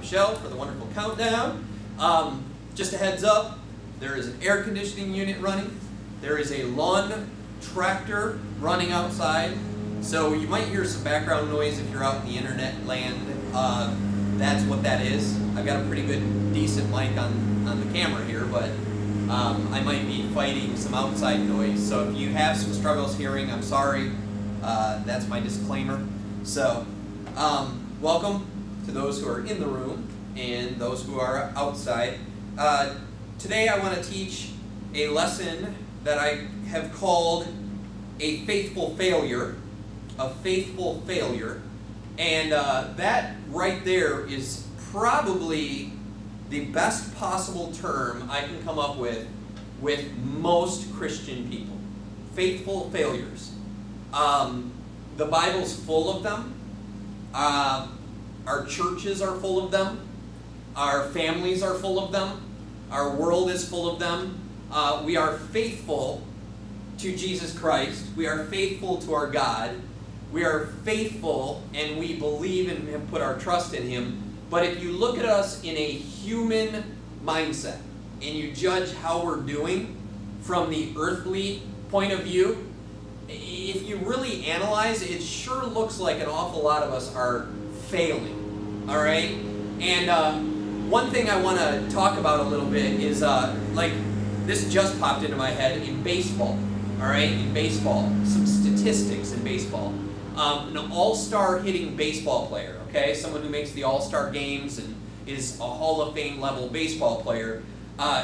Michelle for the wonderful countdown. Just a heads up, there is an air conditioning unit running. There is a lawn tractor running outside. So you might hear some background noise if you're out in the internet land. That's what that is. I've got a pretty good, decent mic on the camera here, but I might be fighting some outside noise. So if you have some struggles hearing, I'm sorry. That's my disclaimer. So welcome to those who are in the room and those who are outside. Today I want to teach a lesson that I have called a faithful failure. A faithful failure. And that right there is probably the best possible term I can come up with most Christian people. Faithful failures. The Bible's full of them. Our churches are full of them. Our families are full of them. Our world is full of them. We are faithful to Jesus Christ. We are faithful to our God. We are faithful and we believe in Him, put our trust in Him. But if you look at us in a human mindset and you judge how we're doing from the earthly point of view, if you really analyze, it sure looks like an awful lot of us are failing. All right? And one thing I want to talk about a little bit is, like, this just popped into my head in baseball. All right? In baseball, some statistics in baseball. An all-star hitting baseball player, okay? Someone who makes the all-star games and is a Hall of Fame level baseball player.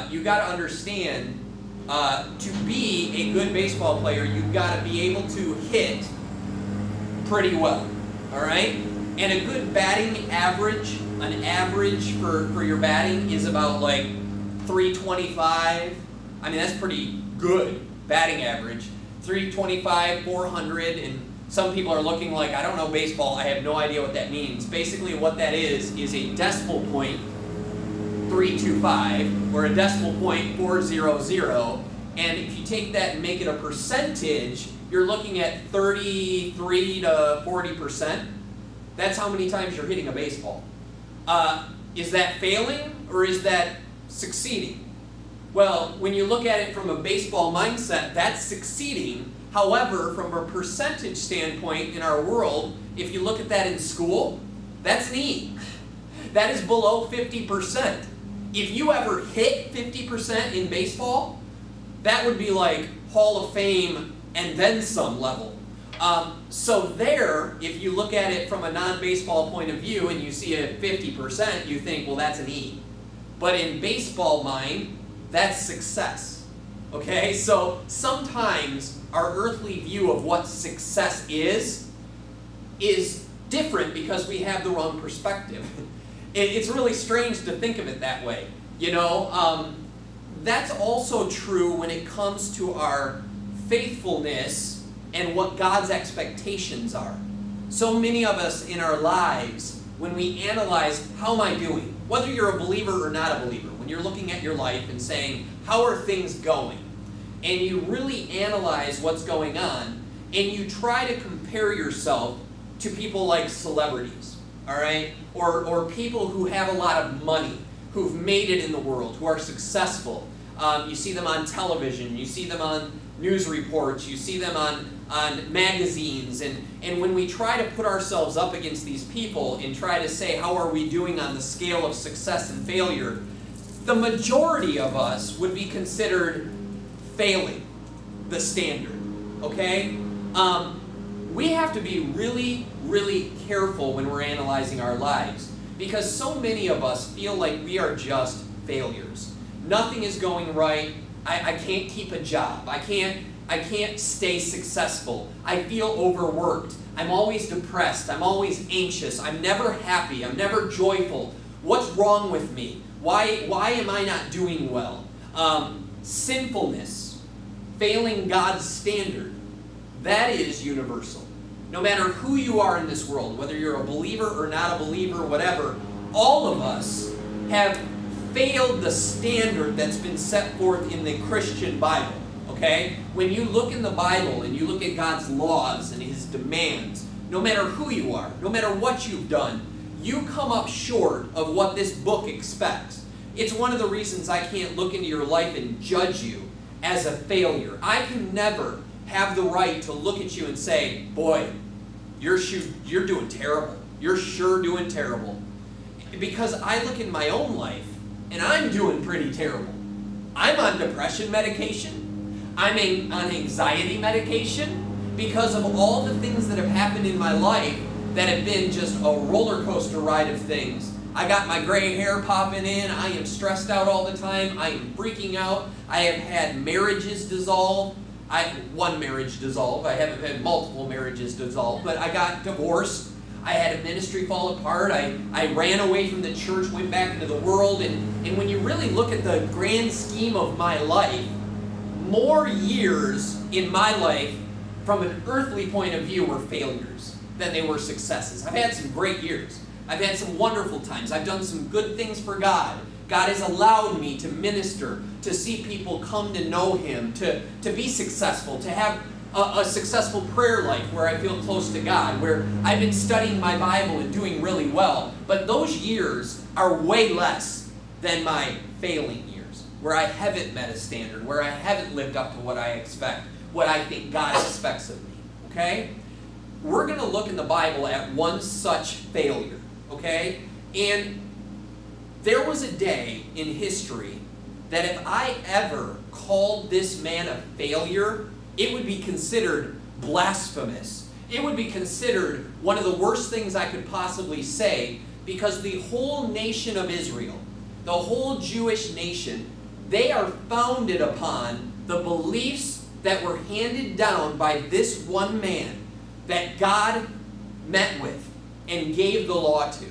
You got to understand, to be a good baseball player, you've got to be able to hit pretty well, all right? And a good batting average, an average for your batting is about like 325. I mean, that's pretty good batting average. 325, 400, and some people are looking like, I don't know baseball, I have no idea what that means. Basically what that is a decimal point 325 or a decimal point 400, and if you take that and make it a percentage, you're looking at 33 to 40%. That's how many times you're hitting a baseball. Is that failing or is that succeeding? Well, when you look at it from a baseball mindset, that's succeeding. However, from a percentage standpoint in our world, if you look at that in school, that's an E. That is below 50%. If you ever hit 50% in baseball, that would be like Hall of Fame and then some level. So there, if you look at it from a non-baseball point of view and you see a 50%, you think, well, that's an E. But in baseball mind, that's success. Okay, so sometimes our earthly view of what success is different because we have the wrong perspective. It's really strange to think of it that way. You know, that's also true when it comes to our faithfulness and what God's expectations are. So many of us in our lives, when we analyze, how am I doing? Whether you're a believer or not a believer, when you're looking at your life and saying, how are things going? And you really analyze what's going on, and you try to compare yourself to people like celebrities, all right? Or people who have a lot of money, who've made it in the world, who are successful. You see them on television, you see them on news reports, you see them on magazines, and when we try to put ourselves up against these people and try to say, how are we doing on the scale of success and failure, the majority of us would be considered failing the standard, okay? We have to be really, really careful when we're analyzing our lives because so many of us feel like we are just failures. Nothing is going right. I can't keep a job. I can't stay successul. I feel overworked. I'm always depressed. I'm always anxious. I'm never happy. I'm never joyful. What's wrong with me? Why am I not doing well? Sinfulness. Failing God's standard, that is universal. No matter who you are in this world, whether you're a believer or not a believer, whatever, all of us have failed the standard that's been set forth in the Christian Bible, okay? When you look in the Bible and you look at God's laws and His demands, no matter who you are, no matter what you've done, you come up short of what this book expects. It's one of the reasons I can't look into your life and judge you as a failure. I can never have the right to look at you and say, boy, you're doing terrible. You're sure doing terrible. Because I look in my own life, and I'm doing pretty terrible. I'm on depression medication. I'm on anxiety medication because of all the things that have happened in my life that have been just a roller coaster ride of things. I got my gray hair popping in. I am stressed out all the time. I am freaking out. I have had marriages dissolve. One marriage dissolve. I haven't had multiple marriages dissolve, but I got divorced. I had a ministry fall apart. I ran away from the church, went back into the world, and when you really look at the grand scheme of my life, more years in my life from an earthly point of view were failures than they were successes. I've had some great years. I've had some wonderful times. I've done some good things for God. God has allowed me to minister, to see people come to know Him, to be successful, to have a successful prayer life where I feel close to God, where I've been studying my Bible and doing really well. But those years are way less than my failing years, where I haven't met a standard, where I haven't lived up to what I expect, what I think God expects of me. Okay? We're going to look in the Bible at one such failure. Okay? And there was a day in history that if I ever called this man a failure, it would be considered blasphemous. It would be considered one of the worst things I could possibly say, because the whole nation of Israel, the whole Jewish nation, they are founded upon the beliefs that were handed down by this one man that God met with and gave the law to.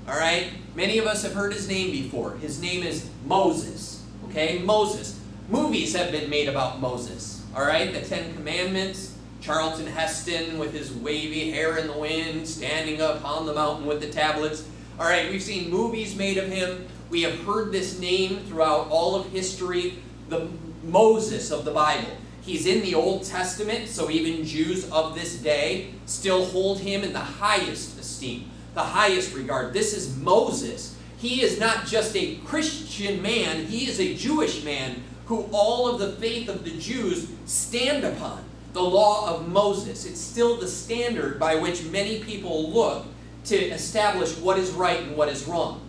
All right? Many of us have heard his name before. His name is Moses. Okay? Moses. Movies have been made about Moses. All right? The Ten Commandments. Charlton Heston with his wavy hair in the wind, standing up on the mountain with the tablets. All right? We've seen movies made of him. We have heard this name throughout all of history. The Moses of the Bible. He's in the Old Testament, so even Jews of this day still hold him in the highest esteem, the highest regard. This is Moses. He is not just a Christian man, he is a Jewish man who all of the faith of the Jews stand upon. The law of Moses. It's still the standard by which many people look to establish what is right and what is wrong.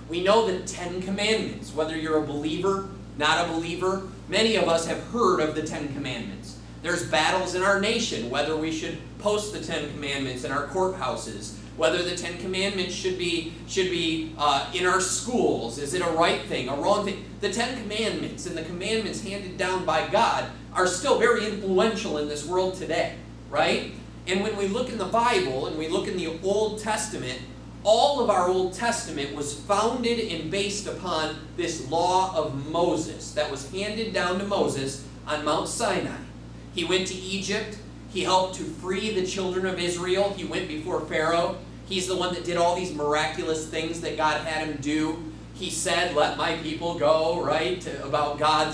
We know the Ten Commandments, whether you're a believer, not a believer. Many of us have heard of the Ten Commandments. There's battles in our nation, whether we should post the Ten Commandments in our courthouses, whether the Ten Commandments should be in our schools. Is it a right thing, a wrong thing? The Ten Commandments and the commandments handed down by God are still very influential in this world today, right? And when we look in the Bible and we look in the Old Testament, all of our Old Testament was founded and based upon this law of Moses that was handed down to Moses on Mount Sinai. He went to Egypt. He helped to free the children of Israel. He went before Pharaoh. He's the one that did all these miraculous things that God had him do. He said, let my people go, right? About God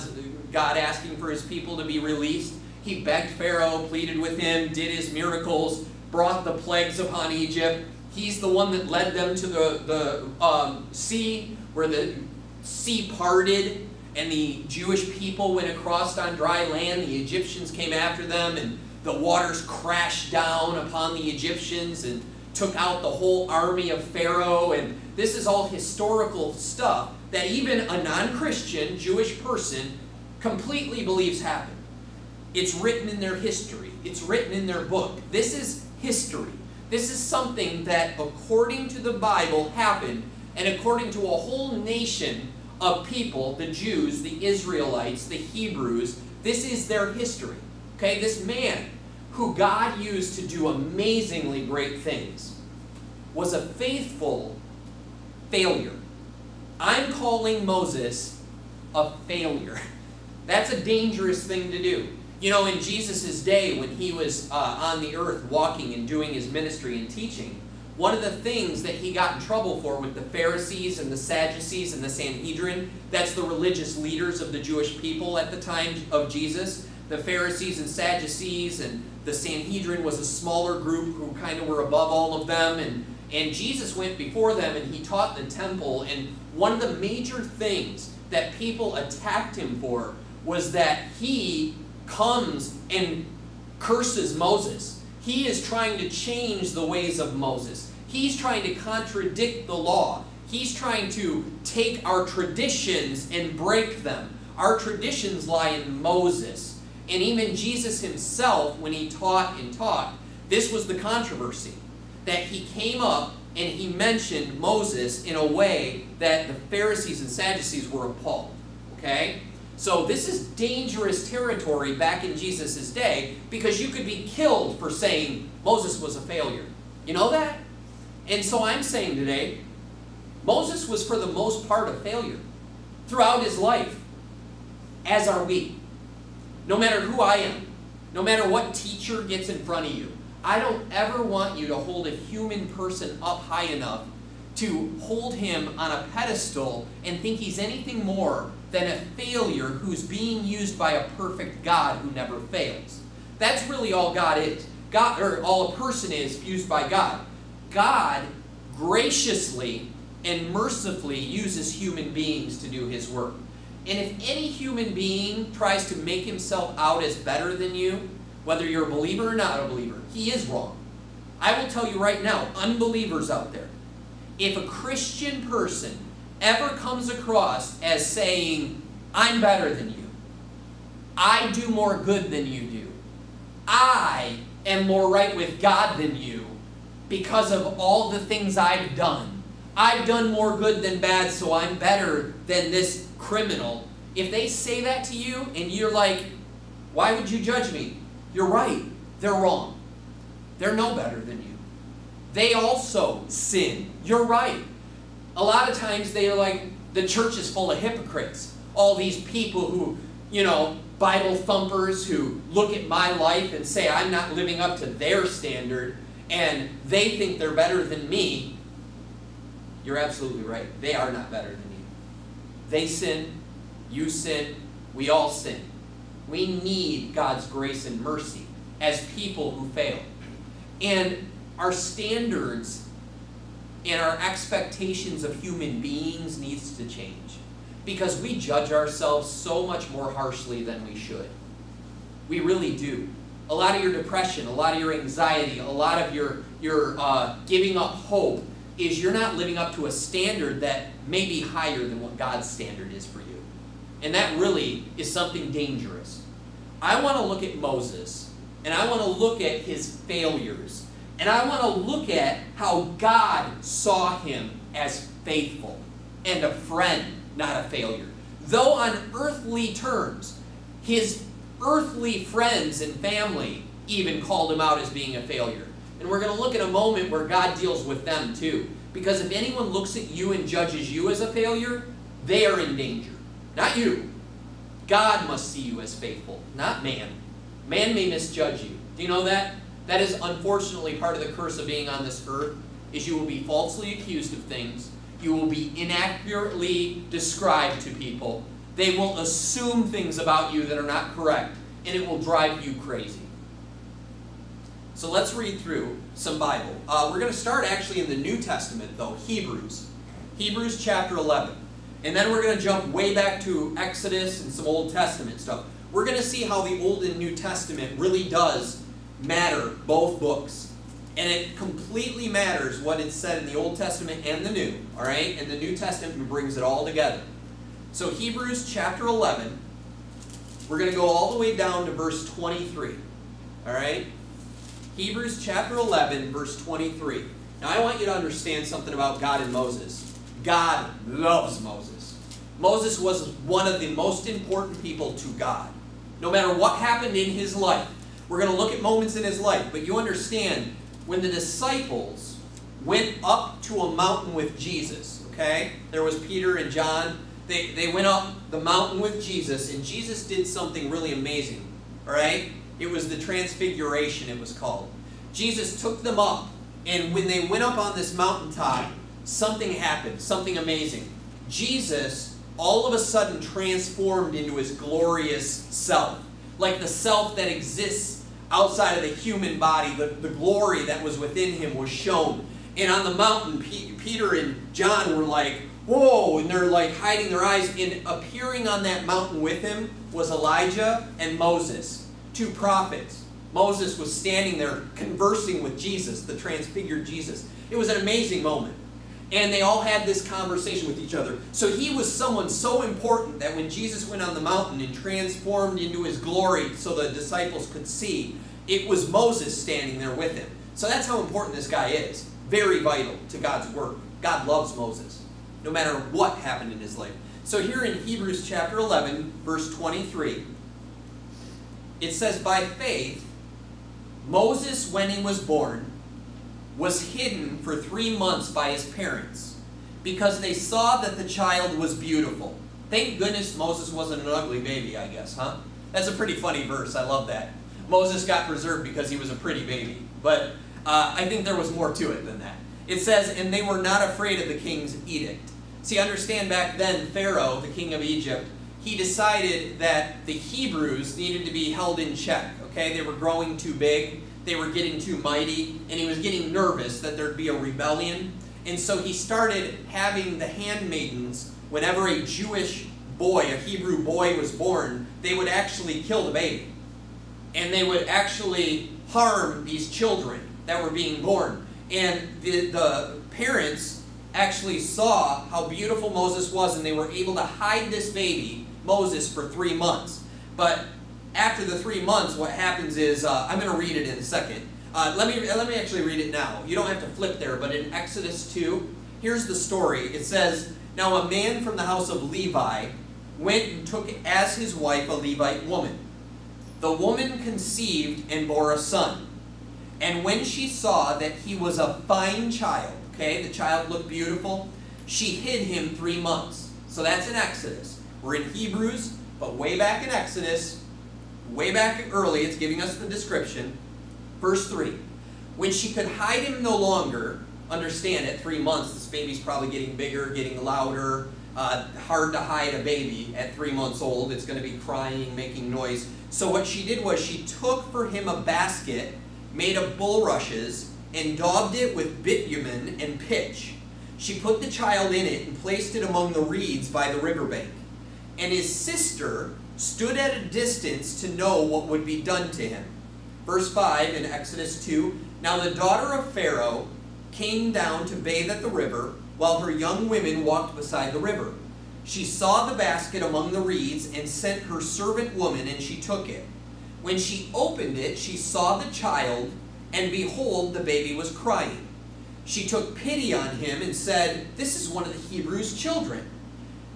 asking for his people to be released. He begged Pharaoh, pleaded with him, did his miracles, brought the plagues upon Egypt. He's the one that led them to the sea, where the sea parted and the Jewish people went across on dry land. The Egyptians came after them, and the waters crashed down upon the Egyptians and took out the whole army of Pharaoh. And this is all historical stuff that even a non-Christian Jewish person completely believes happened. It's written in their history. It's written in their book. This is history. This is something that, according to the Bible, happened, and according to a whole nation of people, the Jews, the Israelites, the Hebrews, this is their history. Okay, this man who God used to do amazingly great things was a faithful failure. I'm calling Moses a failure. That's a dangerous thing to do. You know, in Jesus' day, when he was on the earth walking and doing his ministry and teaching, one of the things that he got in trouble for with the Pharisees and the Sadducees and the Sanhedrin, that's the religious leaders of the Jewish people at the time of Jesus. The Pharisees and Sadducees and the Sanhedrin was a smaller group who kind of were above all of them. And Jesus went before them and he taught the temple. And one of the major things that people attacked him for was that he comes and curses Moses. He is trying to change the ways of Moses. He's trying to contradict the law. He's trying to take our traditions and break them. Our traditions lie in Moses. And even Jesus himself, when he taught, this was the controversy. That he came up and he mentioned Moses in a way that the Pharisees and Sadducees were appalled. Okay? So this is dangerous territory back in Jesus' day, because you could be killed for saying Moses was a failure. You know that? And so I'm saying today, Moses was for the most part a failure throughout his life, as are we. No matter who I am, no matter what teacher gets in front of you, I don't ever want you to hold a human person up high enough to hold him on a pedestal and think he's anything more than a failure who's being used by a perfect God who never fails. That's really all God is. God, or all a person is used by God. God graciously and mercifully uses human beings to do his work. And if any human being tries to make himself out as better than you, whether you're a believer or not a believer, he is wrong. I will tell you right now, unbelievers out there, if a Christian person ever comes across as saying, I'm better than you, I do more good than you do, I am more right with God than you because of all the things I've done, I've done more good than bad, so I'm better than this criminal. If they say that to you and you're like, why would you judge me? You're right. They're wrong. They're no better than you. They also sin. You're right. A lot of times they're like, the church is full of hypocrites. All these people who, Bible thumpers who look at my life and say I'm not living up to their standard and they think they're better than me. You're absolutely right. They are not better than you. They sin. You sin. We all sin. We need God's grace and mercy as people who fail. And our standards and our expectations of human beings needs to change, because we judge ourselves so much more harshly than we should. We really do. A lot of your depression, a lot of your anxiety, a lot of your giving up hope is you're not living up to a standard that may be higher than what God's standard is for you. And that really is something dangerous. I want to look at Moses, and I want to look at his failures, and I want to look at how God saw him as faithful and a friend, not a failure. Though on earthly terms, his earthly friends and family even called him out as being a failure. And we're going to look at a moment where God deals with them too. Because if anyone looks at you and judges you as a failure, they are in danger. Not you. God must see you as faithful, not man. Man may misjudge you. Do you know that? That is unfortunately part of the curse of being on this earth, is you will be falsely accused of things. You will be inaccurately described to people. They will assume things about you that are not correct, and it will drive you crazy. So let's read through some Bible. We're going to start actually in the New Testament, though, Hebrews. Hebrews chapter 11. And then we're going to jump way back to Exodus and some Old Testament stuff. We're going to see how the Old and New Testament really does matter, both books. And it completely matters what is said in the Old Testament and the New. All right? And the New Testament brings it all together. So Hebrews chapter 11, we're going to go all the way down to verse 23. All right? Hebrews chapter 11, verse 23. Now I want you to understand something about God and Moses. God loves Moses. Moses was one of the most important people to God. No matter what happened in his life, we're going to look at moments in his life, but you understand, when the disciples went up to a mountain with Jesus, okay? There was Peter and John. They went up the mountain with Jesus, and Jesus did something really amazing, all right? It was the Transfiguration, it was called. Jesus took them up, and when they went up on this mountaintop, something happened, something amazing. Jesus all of a sudden transformed into his glorious self, like the self that exists outside of the human body. The glory that was within him was shown. And on the mountain, Peter and John were like, whoa, and they're like hiding their eyes. And appearing on that mountain with him was Elijah and Moses, 2 prophets. Moses was standing there conversing with Jesus, the transfigured Jesus. It was an amazing moment. And they all had this conversation with each other. So he was someone so important that when Jesus went on the mountain and transformed into his glory so the disciples could see, it was Moses standing there with him. So that's how important this guy is. Very vital to God's work. God loves Moses, no matter what happened in his life. So here in Hebrews chapter 11, verse 23, it says, by faith, Moses, when he was born, was hidden for 3 months by his parents, because they saw that the child was beautiful. Thank goodness Moses wasn't an ugly baby, I guess, huh? That's a pretty funny verse. I love that. Moses got preserved because he was a pretty baby. But I think there was more to it than that. It says, and they were not afraid of the king's edict. See, understand back then, Pharaoh, the king of Egypt, he decided that the Hebrews needed to be held in check. Okay, they were growing too big. They were getting too mighty, and he was getting nervous that there'd be a rebellion. And so he started having the handmaidens, whenever a Jewish boy, a Hebrew boy was born, they would actually kill the baby. And they would actually harm these children that were being born. And the parents actually saw how beautiful Moses was, and they were able to hide this baby, Moses, for 3 months. But after the 3 months, what happens is, I'm going to read it in a second. Let me actually read it now. You don't have to flip there, but in Exodus 2, here's the story. It says, now a man from the house of Levi went and took as his wife a Levite woman. The woman conceived and bore a son. And when she saw that he was a fine child, okay, the child looked beautiful, she hid him 3 months. So that's in Exodus. We're in Hebrews, but way back in Exodus, way back early, it's giving us the description. Verse 3. When she could hide him no longer, understand at 3 months, this baby's probably getting bigger, getting louder, hard to hide a baby at 3 months old. It's going to be crying, making noise. So what she did was she took for him a basket made of bulrushes and daubed it with bitumen and pitch. She put the child in it and placed it among the reeds by the riverbank. And his sister stood at a distance to know what would be done to him. Verse 5 in Exodus 2, now the daughter of Pharaoh came down to bathe at the river, while her young women walked beside the river. She saw the basket among the reeds and sent her servant woman, and she took it. When she opened it, she saw the child, and behold, the baby was crying. She took pity on him and said, this is one of the Hebrews' children.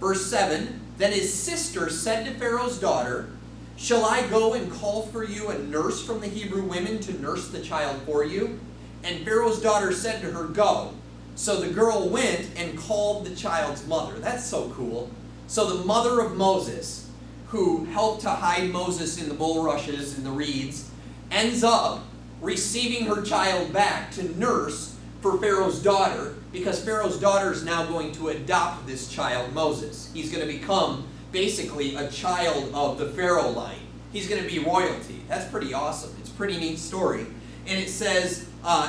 Verse 7, then his sister said to Pharaoh's daughter, shall I go and call for you a nurse from the Hebrew women to nurse the child for you? And Pharaoh's daughter said to her, go. So the girl went and called the child's mother. That's so cool. So the mother of Moses, who helped to hide Moses in the bulrushes and the reeds, ends up receiving her child back to nurse for Pharaoh's daughter, because Pharaoh's daughter is now going to adopt this child, Moses. He's going to become basically a child of the Pharaoh line. He's going to be royalty. That's pretty awesome. It's a pretty neat story. And it says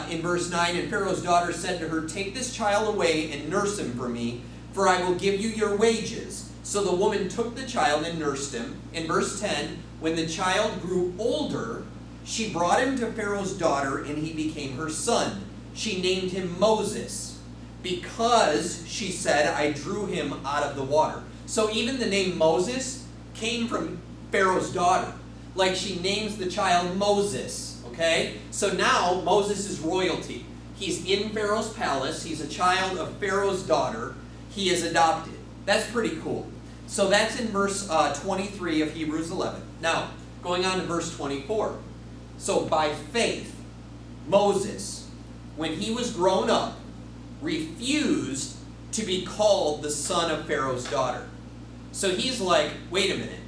in verse 9, and Pharaoh's daughter said to her, take this child away and nurse him for me, for I will give you your wages. So the woman took the child and nursed him. In verse 10, when the child grew older, she brought him to Pharaoh's daughter, and he became her son. She named him Moses, because she said, I drew him out of the water. So even the name Moses came from Pharaoh's daughter. Like she names the child Moses, okay? So now Moses is royalty. He's in Pharaoh's palace. He's a child of Pharaoh's daughter. He is adopted. That's pretty cool. So that's in verse 23 of Hebrews 11. Now, going on to verse 24. So by faith, Moses, when he was grown up, refused to be called the son of Pharaoh's daughter. So he's like, wait a minute,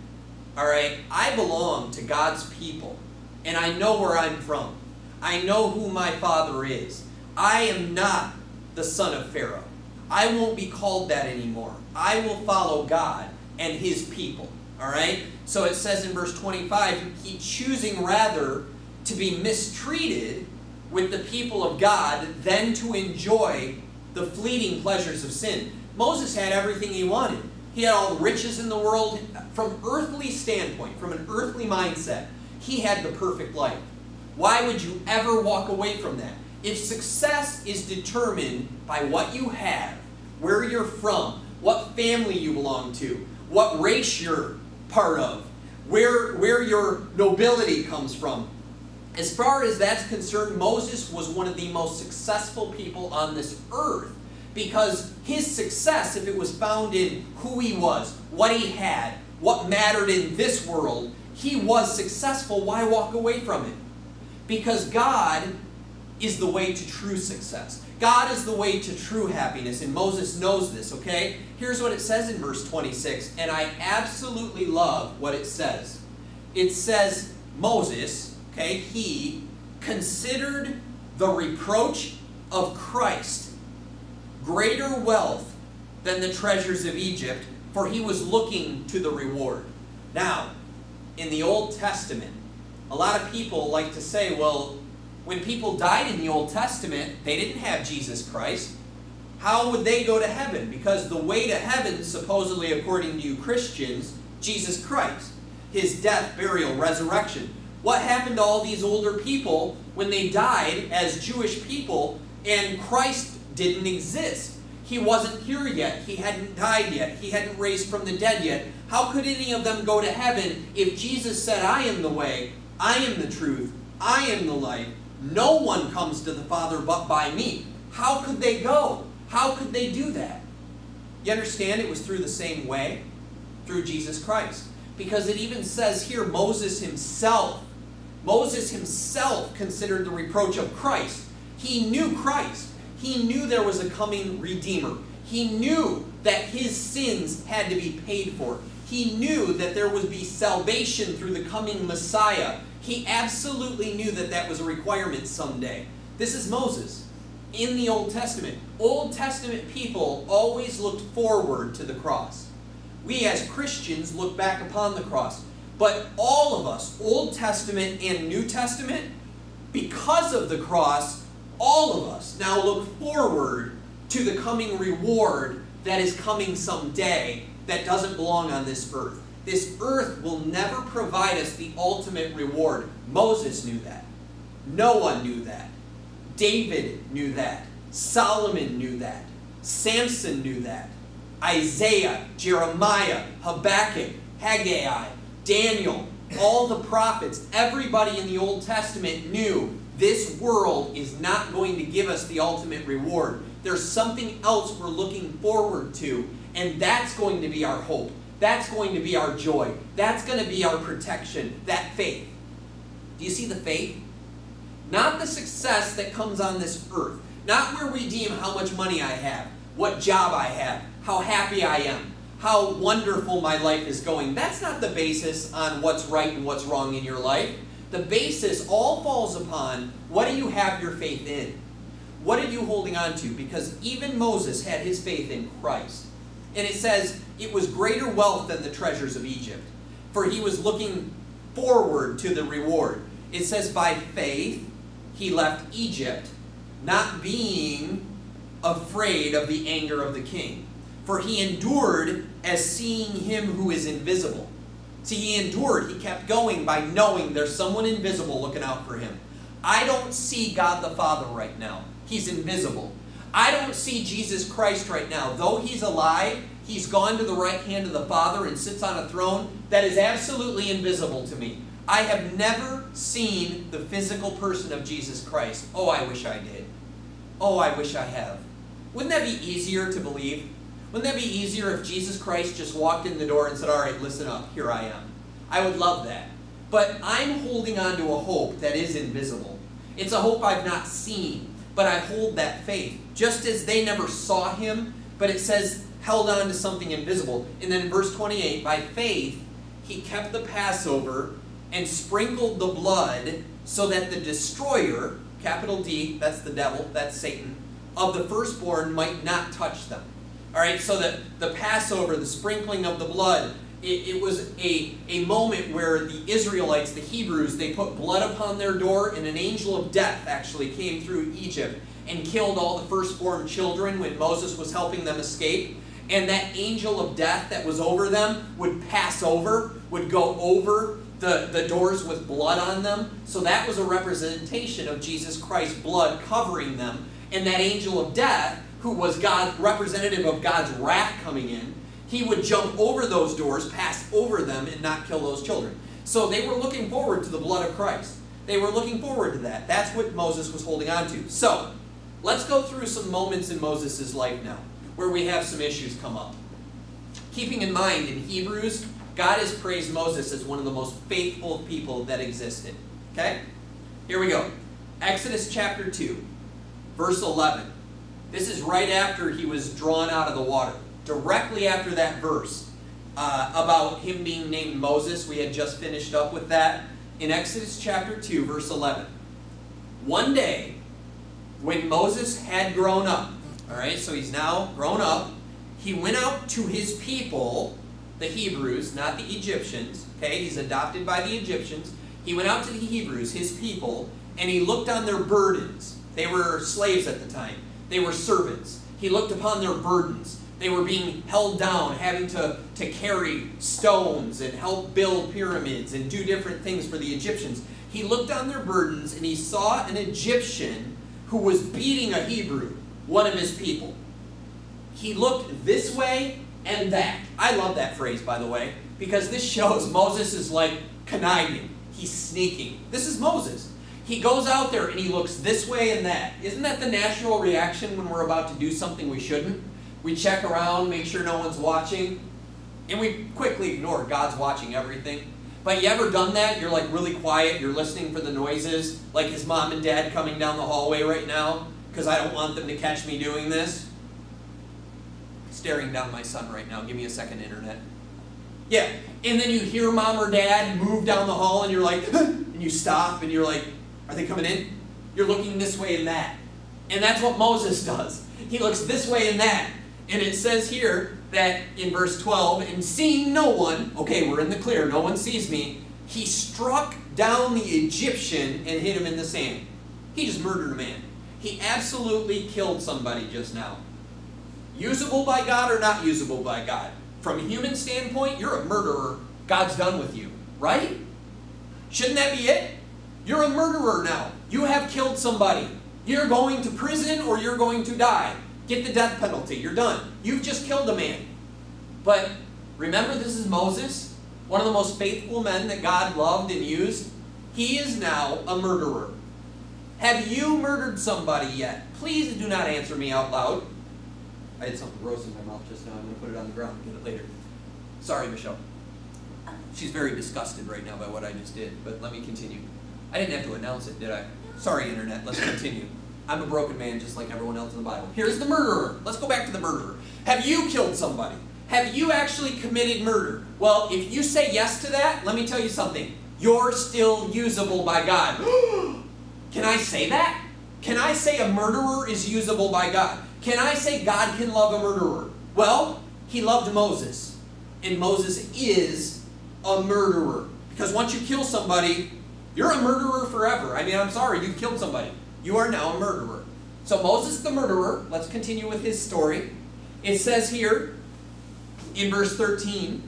all right, I belong to God's people, and I know where I'm from. I know who my father is. I am not the son of Pharaoh. I won't be called that anymore. I will follow God and his people, all right? So it says in verse 25, he choosing rather to be mistreated with the people of God than to enjoy the fleeting pleasures of sin. Moses had everything he wanted. He had all the riches in the world. From an earthly standpoint, from an earthly mindset, he had the perfect life. Why would you ever walk away from that? If success is determined by what you have, where you're from, what family you belong to, what race you're part of, where your nobility comes from, as far as that's concerned, Moses was one of the most successful people on this earth, because his success, if it was found in who he was, what he had, what mattered in this world, he was successful. Why walk away from it? Because God is the way to true success. God is the way to true happiness, and Moses knows this, okay? Here's what it says in verse 26, and I absolutely love what it says. It says, Moses, okay, he considered the reproach of Christ greater wealth than the treasures of Egypt, for he was looking to the reward. Now, in the Old Testament, a lot of people like to say, well, when people died in the Old Testament, they didn't have Jesus Christ. How would they go to heaven? Because the way to heaven, supposedly according to you Christians, Jesus Christ. His death, burial, resurrection. What happened to all these older people when they died as Jewish people and Christ didn't exist? He wasn't here yet. He hadn't died yet. He hadn't raised from the dead yet. How could any of them go to heaven if Jesus said, I am the way, I am the truth, I am the life. No one comes to the Father but by me. How could they go? How could they do that? You understand it was through the same way? Through Jesus Christ. Because it even says here, Moses himself considered the reproach of Christ. He knew Christ. He knew there was a coming Redeemer. He knew that his sins had to be paid for. He knew that there would be salvation through the coming Messiah. He absolutely knew that that was a requirement someday. This is Moses in the Old Testament. Old Testament people always looked forward to the cross. We as Christians look back upon the cross. But all of us, Old Testament and New Testament, because of the cross, all of us now look forward to the coming reward that is coming someday that doesn't belong on this earth. This earth will never provide us the ultimate reward. Moses knew that. Noah knew that. David knew that. Solomon knew that. Samson knew that. Isaiah, Jeremiah, Habakkuk, Haggai, Daniel, all the prophets, everybody in the Old Testament knew this world is not going to give us the ultimate reward. There's something else we're looking forward to, and that's going to be our hope. That's going to be our joy. That's going to be our protection, that faith. Do you see the faith? Not the success that comes on this earth. Not where we deem how much money I have, what job I have, how happy I am, how wonderful my life is going. That's not the basis on what's right and what's wrong in your life. The basis all falls upon, what do you have your faith in? What are you holding on to? Because even Moses had his faith in Christ. And it says, it was greater wealth than the treasures of Egypt, for he was looking forward to the reward. It says, by faith he left Egypt, not being afraid of the anger of the king. For he endured as seeing him who is invisible. See, he endured, he kept going by knowing there's someone invisible looking out for him. I don't see God the Father right now. He's invisible. I don't see Jesus Christ right now. Though he's alive, he's gone to the right hand of the Father and sits on a throne that is absolutely invisible to me. I have never seen the physical person of Jesus Christ. Oh, I wish I did. Oh, I wish I have. Wouldn't that be easier to believe? Wouldn't that be easier if Jesus Christ just walked in the door and said, all right, listen up, here I am. I would love that. But I'm holding on to a hope that is invisible. It's a hope I've not seen, but I hold that faith. Just as they never saw him, but it says held on to something invisible. And then in verse 28, by faith he kept the Passover and sprinkled the blood so that the destroyer, capital D, that's the devil, that's Satan, of the firstborn might not touch them. All right, so that the Passover, the sprinkling of the blood, it was a moment where the Israelites, the Hebrews, they put blood upon their door, and an angel of death actually came through Egypt and killed all the firstborn children when Moses was helping them escape. And that angel of death that was over them would pass over, would go over the doors with blood on them. So that was a representation of Jesus Christ's blood covering them. And that angel of death, who was God, representative of God's wrath coming in, he would jump over those doors, pass over them, and not kill those children. So they were looking forward to the blood of Christ. They were looking forward to that. That's what Moses was holding on to. So let's go through some moments in Moses' life now where we have some issues come up. Keeping in mind, in Hebrews, God has praised Moses as one of the most faithful people that existed. Okay? Here we go. Exodus chapter 2, verse 11. This is right after he was drawn out of the water. Directly after that verse about him being named Moses, we had just finished up with that. In Exodus chapter 2, verse 11. One day, when Moses had grown up, all right, so he's now grown up, he went out to his people, the Hebrews, not the Egyptians. Okay, he's adopted by the Egyptians. He went out to the Hebrews, his people, and he looked on their burdens. They were slaves at the time. They were servants. He looked upon their burdens. They were being held down, having to carry stones and help build pyramids and do different things for the Egyptians. He looked on their burdens and he saw an Egyptian who was beating a Hebrew, one of his people. He looked this way and that. I love that phrase, by the way, because this shows Moses is like conniving. He's sneaking. This is Moses. He goes out there and he looks this way and that. Isn't that the natural reaction when we're about to do something we shouldn't? We check around, make sure no one's watching, and we quickly ignore God's watching everything. But you ever done that? You're like really quiet, you're listening for the noises, like his mom and dad coming down the hallway right now, because I don't want them to catch me doing this. Staring down my son right now. Give me a second, internet. Yeah, and then you hear mom or dad move down the hall and you're like, and you stop and you're like, are they coming in? You're looking this way and that. And that's what Moses does. He looks this way and that. And it says here that in verse 12, and seeing no one, okay, we're in the clear, no one sees me, he struck down the Egyptian and hit him in the sand. He just murdered a man. He absolutely killed somebody just now. Usable by God or not usable by God? From a human standpoint, you're a murderer. God's done with you, right? Shouldn't that be it? You're a murderer now. You have killed somebody. You're going to prison or you're going to die. Get the death penalty. You're done. You've just killed a man. But remember, this is Moses, one of the most faithful men that God loved and used. He is now a murderer. Have you murdered somebody yet? Please do not answer me out loud. I had something gross in my mouth just now. I'm going to put it on the ground and get it later. Sorry, Michelle. She's very disgusted right now by what I just did, but let me continue. I didn't have to announce it, did I? Sorry, internet. Let's continue. I'm a broken man just like everyone else in the Bible. Here's the murderer. Let's go back to the murderer. Have you killed somebody? Have you actually committed murder? Well, if you say yes to that, let me tell you something. You're still usable by God. Can I say that? Can I say a murderer is usable by God? Can I say God can love a murderer? Well, he loved Moses. And Moses is a murderer. Because once you kill somebody, you're a murderer forever. I mean, I'm sorry, you've killed somebody. You are now a murderer. So Moses the murderer, let's continue with his story. It says here in verse 13,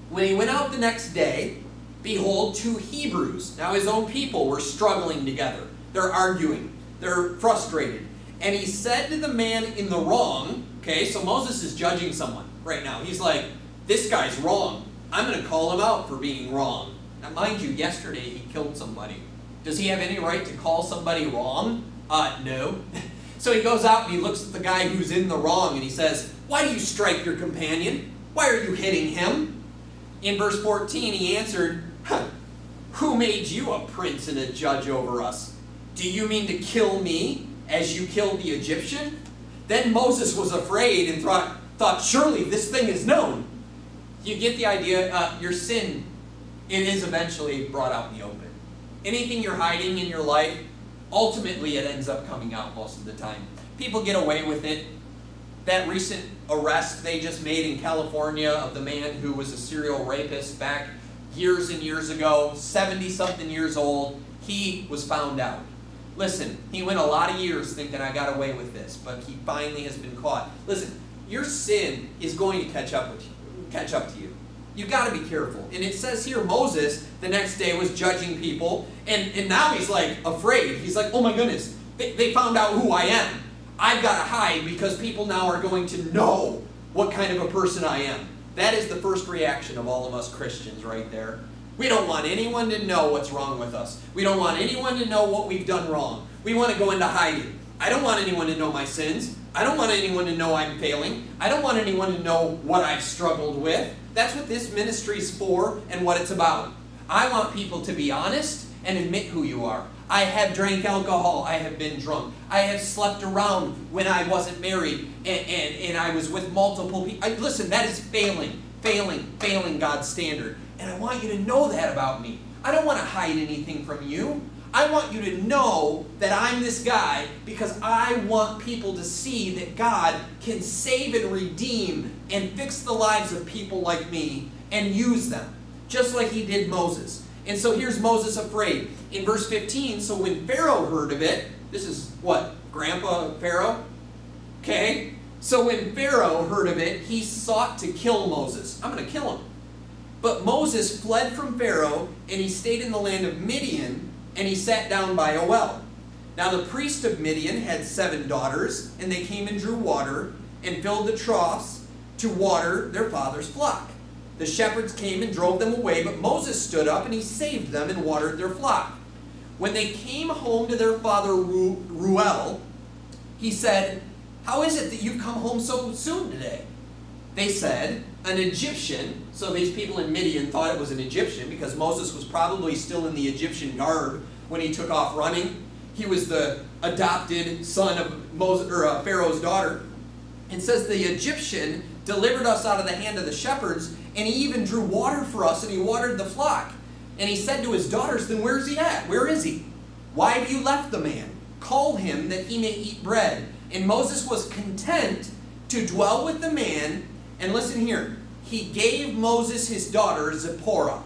when he went out the next day, behold, 2 Hebrews. Now his own people were struggling together. They're arguing. They're frustrated. And he said to the man in the wrong, okay, so Moses is judging someone right now. He's like, this guy's wrong. I'm going to call him out for being wrong. Now mind you, yesterday he killed somebody. Does he have any right to call somebody wrong? No. So he goes out and he looks at the guy who's in the wrong and he says, why do you strike your companion? Why are you hitting him? In verse 14 he answered, who made you a prince and a judge over us? Do you mean to kill me as you killed the Egyptian? Then Moses was afraid and thought, surely this thing is known. You get the idea, your sin, it is eventually brought out in the open. Anything you're hiding in your life, ultimately it ends up coming out most of the time. People get away with it. that recent arrest they just made in California of the man who was a serial rapist back years and years ago, 70-something years old, he was found out. Listen, he went a lot of years thinking I got away with this, but he finally has been caught. Listen, your sin is going to catch up to you. You've got to be careful. And it says here, Moses, the next day, was judging people, and now he's like afraid. He's like, oh my goodness, they found out who I am. I've got to hide because people now are going to know what kind of a person I am. That is the first reaction of all of us Christians right there. We don't want anyone to know what's wrong with us. We don't want anyone to know what we've done wrong. We want to go into hiding. I don't want anyone to know my sins. I don't want anyone to know I'm failing. I don't want anyone to know what I've struggled with. That's what this ministry's for and what it's about. I want people to be honest and admit who you are. I have drank alcohol. I have been drunk. I have slept around when I wasn't married and I was with multiple people. Listen, that is failing God's standard. And I want you to know that about me. I don't want to hide anything from you. I want you to know that I'm this guy because I want people to see that God can save and redeem and fix the lives of people like me and use them, just like he did Moses. And so here's Moses afraid. In verse 15, so when Pharaoh heard of it, this is what? Grandpa Pharaoh? Okay? So when Pharaoh heard of it, he sought to kill Moses. I'm going to kill him. But Moses fled from Pharaoh, and he stayed in the land of Midian, and he sat down by a well. Now the priest of Midian had 7 daughters, and they came and drew water, and filled the troughs to water their father's flock. The shepherds came and drove them away, but Moses stood up, and he saved them and watered their flock. When they came home to their father Reuel, he said, "How is it that you've come home so soon today?" They said, "An Egyptian," so these people in Midian thought it was an Egyptian because Moses was probably still in the Egyptian garb when he took off running. He was the adopted son of Pharaoh's daughter. It says the Egyptian delivered us out of the hand of the shepherds, and he even drew water for us, and he watered the flock. And he said to his daughters, "Then where's he at? Where is he? Why have you left the man? Call him that he may eat bread." And Moses was content to dwell with the man. And listen here, he gave Moses his daughter Zipporah.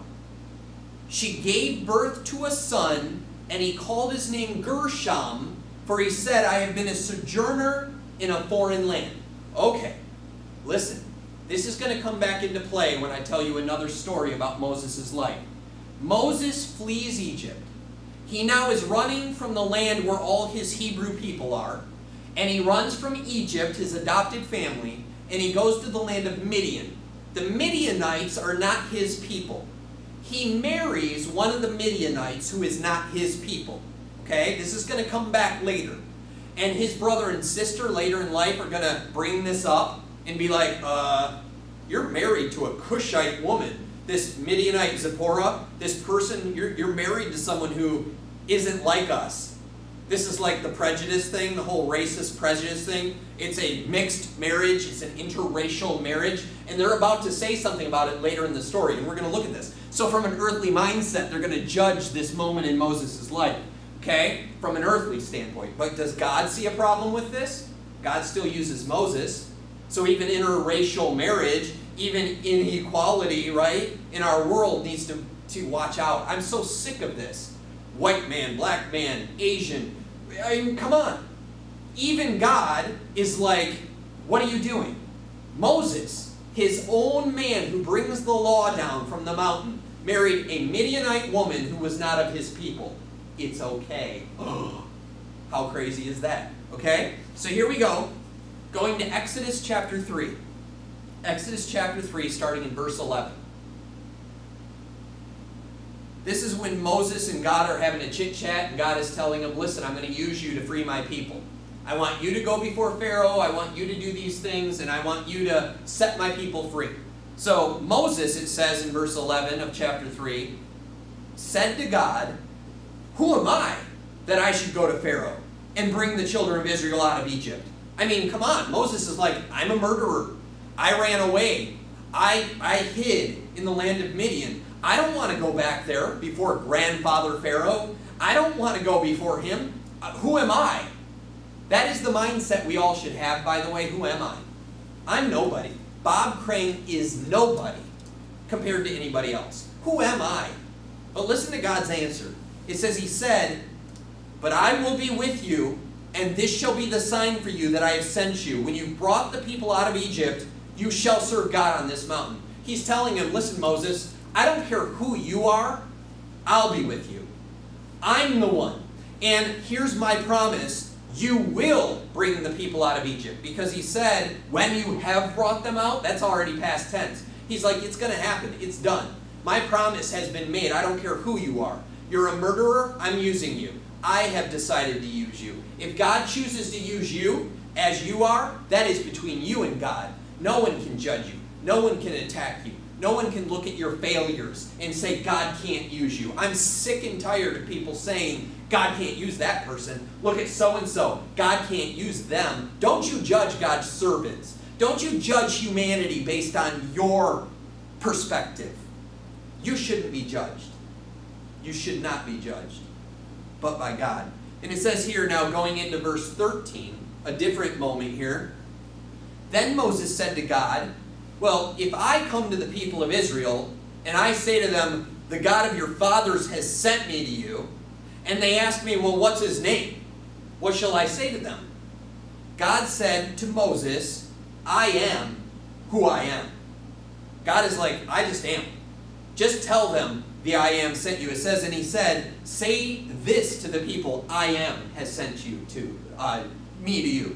She gave birth to a son, and he called his name Gershom, for he said, "I have been a sojourner in a foreign land." Okay, listen, this is going to come back into play when I tell you another story about Moses' life. Moses flees Egypt. He now is running from the land where all his Hebrew people are, and he runs from Egypt, his adopted family, and he goes to the land of Midian. The Midianites are not his people. He marries one of the Midianites who is not his people. Okay? This is going to come back later. And his brother and sister later in life are going to bring this up and be like, you're married to a Cushite woman. This Midianite Zipporah, this person, you're married to someone who isn't like us. This is like the prejudice thing, the whole racist prejudice thing. It's a mixed marriage. It's an interracial marriage. And they're about to say something about it later in the story. And we're going to look at this. So from an earthly mindset, they're going to judge this moment in Moses' life. Okay? From an earthly standpoint. But does God see a problem with this? God still uses Moses. So even interracial marriage, even inequality, right, in our world needs to watch out. I'm so sick of this. White man, black man, Asian. I mean, come on. Even God is like, what are you doing? Moses, his own man who brings the law down from the mountain, married a Midianite woman who was not of his people. It's okay. Oh, how crazy is that? Okay? So here we go. Going to Exodus chapter 3. Exodus chapter 3, starting in verse 11. This is when Moses and God are having a chit-chat, and God is telling him, listen, I'm going to use you to free my people. I want you to go before Pharaoh, I want you to do these things, and I want you to set my people free. So Moses, it says in verse 11 of chapter 3, said to God, who am I that I should go to Pharaoh and bring the children of Israel out of Egypt? I mean, come on. Moses is like, I'm a murderer. I ran away. I hid in the land of Midian. I don't want to go back there before grandfather Pharaoh. I don't want to go before him. Who am I? That is the mindset we all should have, by the way. Who am I? I'm nobody. Bob Crane is nobody compared to anybody else. Who am I? But listen to God's answer. It says, he said, but I will be with you, and this shall be the sign for you that I have sent you. When you brought the people out of Egypt, you shall serve God on this mountain. He's telling him, listen, Moses, I don't care who you are, I'll be with you. I'm the one. And here's my promise, you will bring the people out of Egypt. Because he said, when you have brought them out, that's already past tense. He's like, it's going to happen. It's done. My promise has been made. I don't care who you are. You're a murderer, I'm using you. I have decided to use you. If God chooses to use you as you are, that is between you and God. No one can judge you. No one can attack you. No one can look at your failures and say God can't use you. I'm sick and tired of people saying God can't use that person. Look at so-and-so. God can't use them. Don't you judge God's servants. Don't you judge humanity based on your perspective. You shouldn't be judged. You should not be judged, but by God. And it says here now, going into verse 13, a different moment here. Then Moses said to God, well, if I come to the people of Israel and I say to them, the God of your fathers has sent me to you, and they ask me, well, what's his name? What shall I say to them? God said to Moses, I am who I am. God is like, I just am. Just tell them the I am sent you. It says, and he said, say this to the people, I am has sent you to, me to you.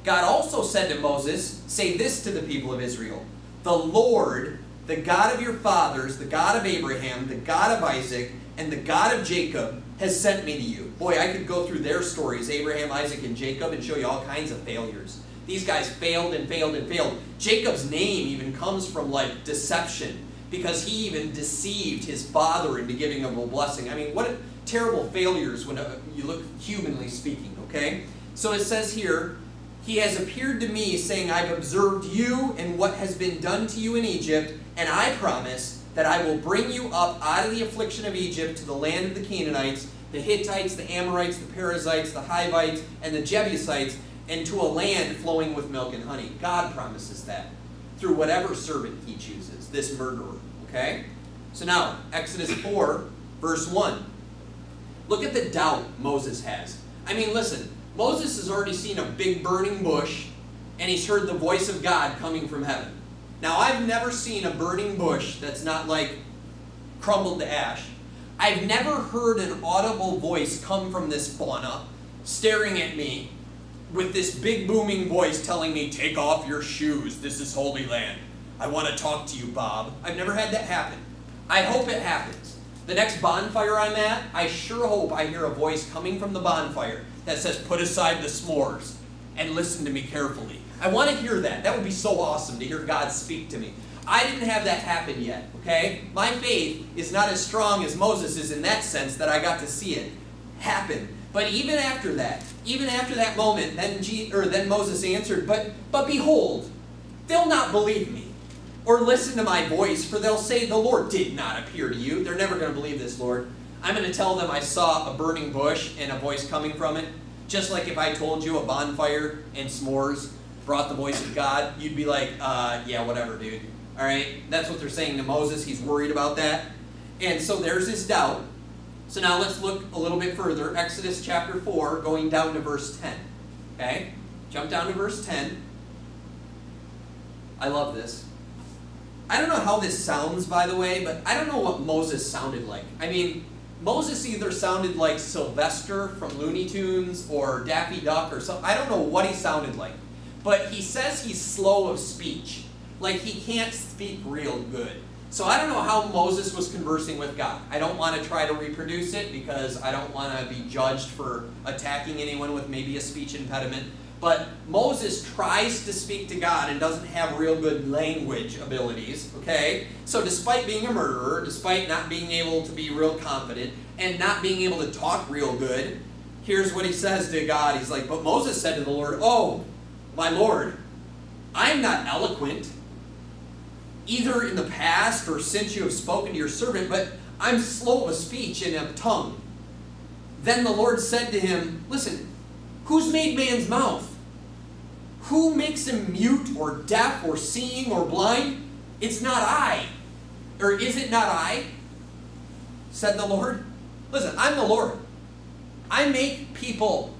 God also said to Moses, say this to the people of Israel, the Lord, the God of your fathers, the God of Abraham, the God of Isaac, and the God of Jacob has sent me to you. Boy, I could go through their stories, Abraham, Isaac, and Jacob, and show you all kinds of failures. These guys failed and failed and failed. Jacob's name even comes from like deception, because he even deceived his father into giving him a blessing. I mean, what terrible failures when you look humanly speaking, okay? So it says here, he has appeared to me, saying, I've observed you and what has been done to you in Egypt, and I promise that I will bring you up out of the affliction of Egypt to the land of the Canaanites, the Hittites, the Amorites, the Perizzites, the Hivites, and the Jebusites, and to a land flowing with milk and honey. God promises that through whatever servant he chooses, this murderer, okay? So now, Exodus 4, verse 1. Look at the doubt Moses has. I mean, listen, Moses has already seen a big burning bush, and he's heard the voice of God coming from heaven. Now, I've never seen a burning bush that's not like crumbled to ash. I've never heard an audible voice come from this fauna staring at me with this big booming voice telling me, take off your shoes, this is holy land. I want to talk to you, Bob. I've never had that happen. I hope it happens. The next bonfire I'm at, I sure hope I hear a voice coming from the bonfire that says, put aside the s'mores and listen to me carefully. I want to hear that. That would be so awesome to hear God speak to me. I didn't have that happen yet, okay? My faith is not as strong as Moses is in that sense that I got to see it happen. But even after that moment, then Moses answered, but behold, they'll not believe me or listen to my voice, for they'll say, the Lord did not appear to you. They're never going to believe this, Lord. I'm going to tell them I saw a burning bush and a voice coming from it. Just like if I told you a bonfire and s'mores brought the voice of God, you'd be like, yeah, whatever, dude. All right? That's what they're saying to Moses. He's worried about that. And so there's this doubt. So now let's look a little bit further. Exodus chapter 4, going down to verse 10. Okay? Jump down to verse 10. I love this. I don't know how this sounds, by the way, but I don't know what Moses sounded like. I mean, Moses either sounded like Sylvester from Looney Tunes or Daffy Duck or something. I don't know what he sounded like. But he says he's slow of speech. Like he can't speak real good. So I don't know how Moses was conversing with God. I don't want to try to reproduce it because I don't want to be judged for attacking anyone with maybe a speech impediment. But Moses tries to speak to God and doesn't have real good language abilities, okay? So despite being a murderer, despite not being able to be real confident, and not being able to talk real good, here's what he says to God. He's like, but Moses said to the Lord, oh, my Lord, I'm not eloquent, either in the past or since you have spoken to your servant, but I'm slow of speech and of tongue. Then the Lord said to him, listen, who's made man's mouth? Who makes him mute or deaf or seeing or blind? It's not I. Or is it not I? Said the Lord. Listen, I'm the Lord. I make people.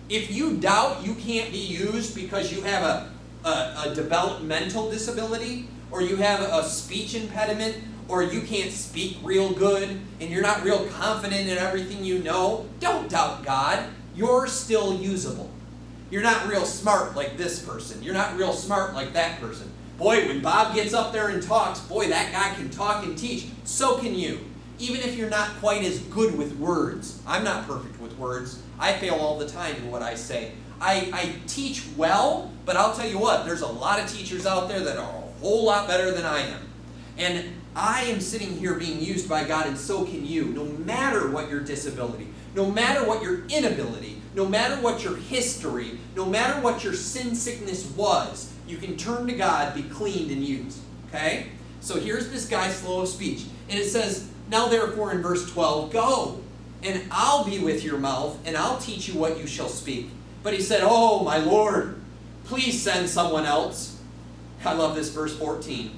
If you doubt you can't be used because you have a developmental disability, or you have a speech impediment, or you can't speak real good, and you're not real confident in everything you know, don't doubt God. You're still usable. You're not real smart like this person. You're not real smart like that person. Boy, when Bob gets up there and talks, boy, that guy can talk and teach. So can you. Even if you're not quite as good with words. I'm not perfect with words. I fail all the time in what I say. I teach well, but I'll tell you what, there's a lot of teachers out there that are a whole lot better than I am. And I am sitting here being used by God, and so can you, no matter what your disability, no matter what your inability, no matter what your history, no matter what your sin sickness was, you can turn to God, be cleaned, and used. Okay? So here's this guy slow of speech. And it says, now therefore in verse 12, go, and I'll be with your mouth, and I'll teach you what you shall speak. But he said, oh, my Lord, please send someone else. I love this verse 14.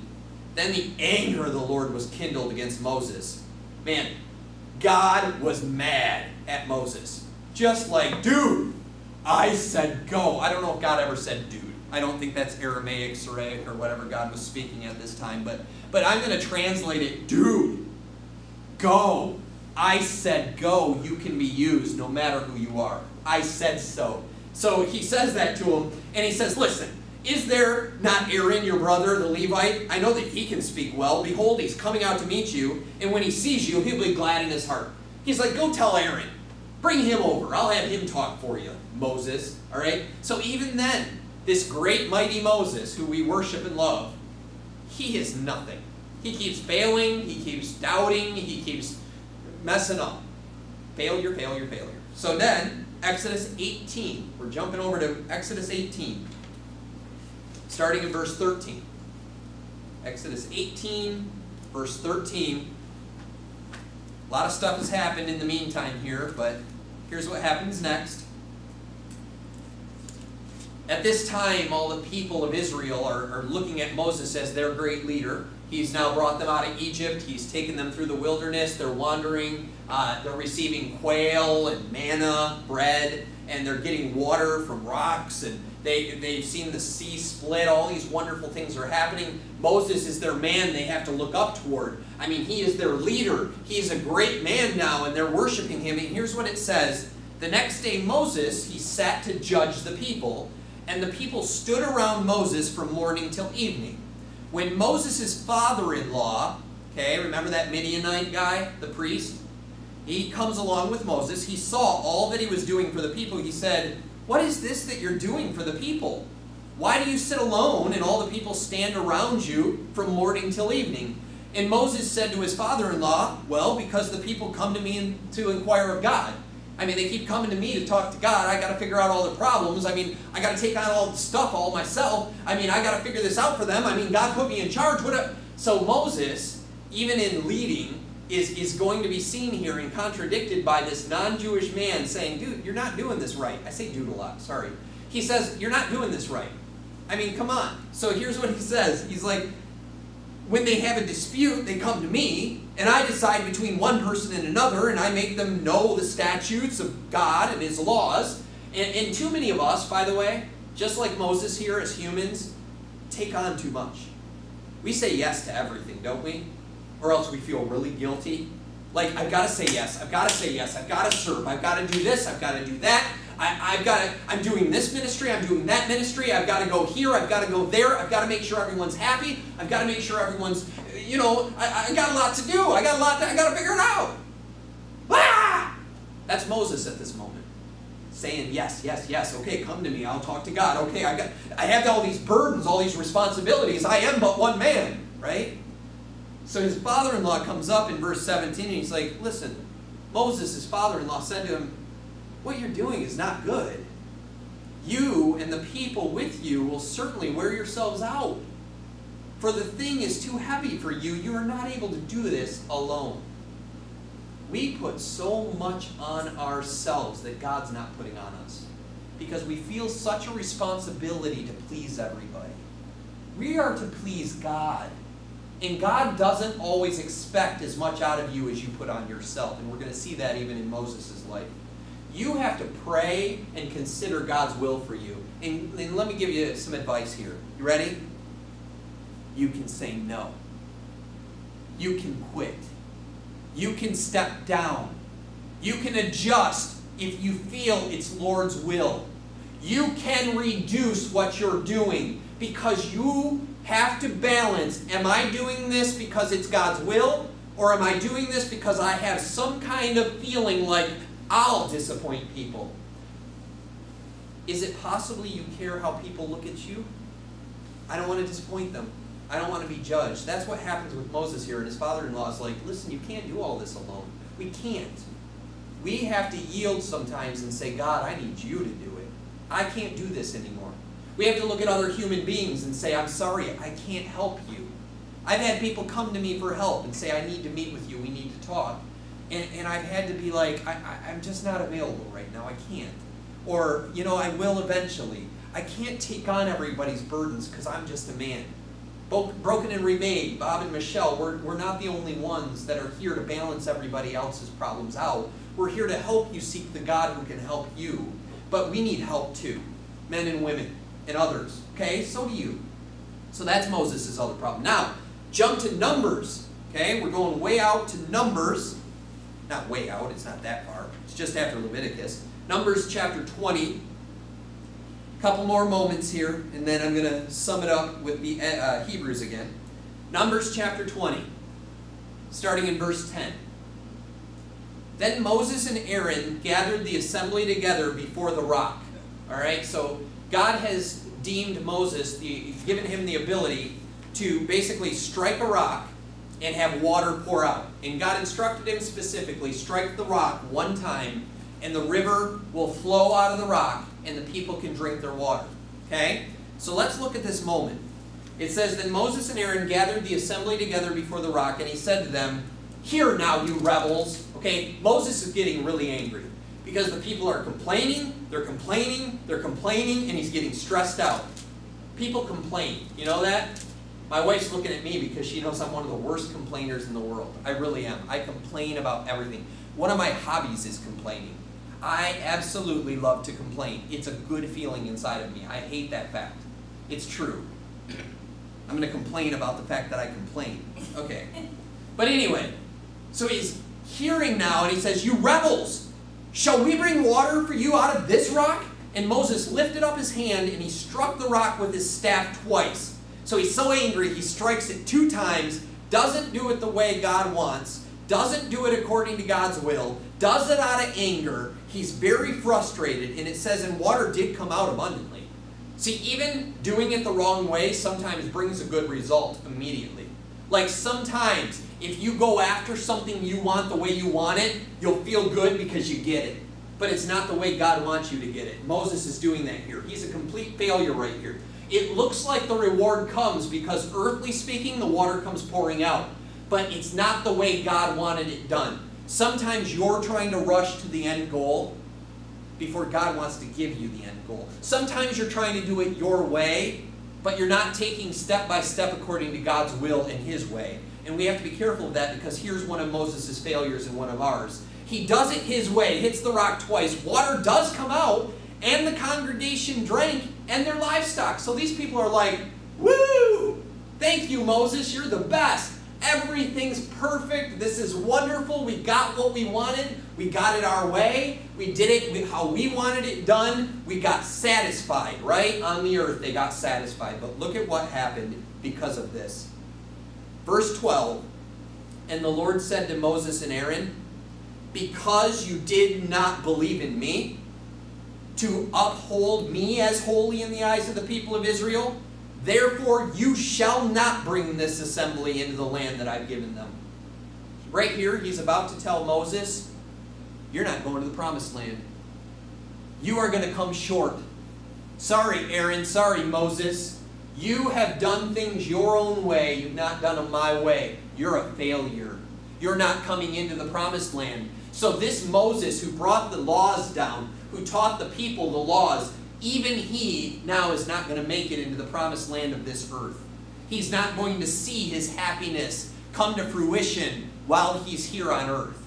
Then the anger of the Lord was kindled against Moses. Man, God was mad at Moses. Just like, dude, I said go. I don't know if God ever said dude. I don't think that's Aramaic, Syriac, or whatever God was speaking at this time. But I'm going to translate it, dude, go. I said go. You can be used no matter who you are. I said so. So he says that to him, and he says, listen, is there not Aaron, your brother, the Levite? I know that he can speak well. Behold, he's coming out to meet you, and when he sees you, he'll be glad in his heart. He's like, go tell Aaron. Bring him over. I'll have him talk for you, Moses. All right? So even then, this great, mighty Moses, who we worship and love, he is nothing. He keeps failing. He keeps doubting. He keeps messing up. Failure, failure, failure. So then, Exodus 18. We're jumping over to Exodus 18. Starting in verse 13. Exodus 18, verse 13. A lot of stuff has happened in the meantime here, but here's what happens next. At this time, all the people of Israel are looking at Moses as their great leader. He's now brought them out of Egypt. He's taken them through the wilderness. They're wandering. They're receiving quail and manna, bread, and they're getting water from rocks, and they've seen the sea split. All these wonderful things are happening. Moses is their man they have to look up toward. I mean, he is their leader. He's a great man now, and they're worshiping him. And here's what it says. The next day Moses, he sat to judge the people, and the people stood around Moses from morning till evening. When Moses' father-in-law, okay, remember that Midianite guy, the priest? He comes along with Moses. He saw all that he was doing for the people. He said, what is this that you're doing for the people? Why do you sit alone and all the people stand around you from morning till evening? And Moses said to his father-in-law, well, because the people come to me to inquire of God. I mean, they keep coming to me to talk to God. I got to figure out all the problems. I mean, I got to take on all the stuff all myself. I mean, I got to figure this out for them. I mean, God put me in charge. So Moses, even in leading, is going to be seen here and contradicted by this non-Jewish man saying, dude, you're not doing this right. I say dude a lot, sorry. He says, you're not doing this right. I mean, come on. So here's what he says. He's like, when they have a dispute, they come to me, and I decide between one person and another, and I make them know the statutes of God and his laws. And too many of us, by the way, just like Moses here as humans, take on too much. We say yes to everything, don't we? Or else we feel really guilty. Like, I've got to say yes, I've got to say yes, I've got to serve, I've got to do this, I've got to do that. I'm doing this ministry, I'm doing that ministry, I've got to go here, I've got to go there, I've got to make sure everyone's happy, I've got to make sure everyone's, you know, I got a lot to do, I got to figure it out. Ah! That's Moses at this moment. Saying yes, yes, yes, okay, come to me, I'll talk to God, okay, I have all these burdens, all these responsibilities, I am but one man, right? So his father-in-law comes up in verse 17 and he's like, listen, Moses, his father-in-law, said to him, what you're doing is not good. You and the people with you will certainly wear yourselves out. For the thing is too heavy for you. You are not able to do this alone. We put so much on ourselves that God's not putting on us. because we feel such a responsibility to please everybody. We are to please God. And God doesn't always expect as much out of you as you put on yourself. And we're going to see that even in Moses' life. You have to pray and consider God's will for you. And let me give you some advice here. You ready? You can say no. You can quit. You can step down. You can adjust if you feel it's Lord's will. You can reduce what you're doing because you have to balance, am I doing this because it's God's will, or am I doing this because I have some kind of feeling like I'll disappoint people? Is it possibly you care how people look at you? I don't want to disappoint them. I don't want to be judged. That's what happens with Moses here, and his father-in-law is like, listen, you can't do all this alone. We can't. We have to yield sometimes and say, God, I need you to do it. I can't do this anymore. We have to look at other human beings and say, I'm sorry, I can't help you. I've had people come to me for help and say, I need to meet with you, we need to talk. And I've had to be like, I'm just not available right now, I can't. Or, you know, I will eventually. I can't take on everybody's burdens because I'm just a man. Broken and Remade, Bob and Michelle, we're not the only ones that are here to balance everybody else's problems out. We're here to help you seek the God who can help you. But we need help too, men and women and others. Okay, so do you. So that's Moses' other problem. Now, jump to Numbers. Okay, we're going way out to Numbers. Not way out, it's not that far. It's just after Leviticus. Numbers chapter 20. A couple more moments here, and then I'm going to sum it up with the Hebrews again. Numbers chapter 20, starting in verse 10. Then Moses and Aaron gathered the assembly together before the rock. All right, so God has deemed Moses, given him the ability to basically strike a rock and have water pour out. And God instructed him specifically, strike the rock one time, and the river will flow out of the rock, and the people can drink their water. Okay? So let's look at this moment. It says, Then Moses and Aaron gathered the assembly together before the rock, and he said to them, Hear now, you rebels. Okay, Moses is getting really angry because the people are complaining, they're complaining, they're complaining, and he's getting stressed out. People complain. You know that? My wife's looking at me because she knows I'm one of the worst complainers in the world. I really am. I complain about everything. One of my hobbies is complaining. I absolutely love to complain. It's a good feeling inside of me. I hate that fact. It's true. I'm going to complain about the fact that I complain. Okay. But anyway, so he's hearing now, and he says, You rebels, shall we bring water for you out of this rock? And Moses lifted up his hand, and he struck the rock with his staff twice. So he's so angry, he strikes it 2 times, doesn't do it the way God wants, doesn't do it according to God's will, does it out of anger. He's very frustrated, and it says, and water did come out abundantly. See, even doing it the wrong way sometimes brings a good result immediately. Like sometimes, if you go after something you want the way you want it, you'll feel good because you get it. But it's not the way God wants you to get it. Moses is doing that here. He's a complete failure right here. It looks like the reward comes because, earthly speaking, the water comes pouring out. But it's not the way God wanted it done. Sometimes you're trying to rush to the end goal before God wants to give you the end goal. Sometimes you're trying to do it your way, but you're not taking step by step according to God's will and His way. And we have to be careful of that because here's one of Moses' failures and one of ours. He does it his way, hits the rock twice, water does come out, and the congregation drank, and their livestock. So these people are like, woo! Thank you, Moses, you're the best. Everything's perfect. This is wonderful. We got what we wanted. We got it our way. We did it how we wanted it done. We got satisfied, right? On the earth, they got satisfied. But look at what happened because of this. Verse 12, And the Lord said to Moses and Aaron, Because you did not believe in me, to uphold me as holy in the eyes of the people of Israel, therefore you shall not bring this assembly into the land that I've given them. Right here, he's about to tell Moses, you're not going to the promised land. You are going to come short. Sorry, Aaron. Sorry, Moses. You have done things your own way. You've not done them my way. You're a failure. You're not coming into the promised land. So this Moses who brought the laws down, who taught the people the laws, even he now is not going to make it into the promised land of this earth. He's not going to see his happiness come to fruition while he's here on earth.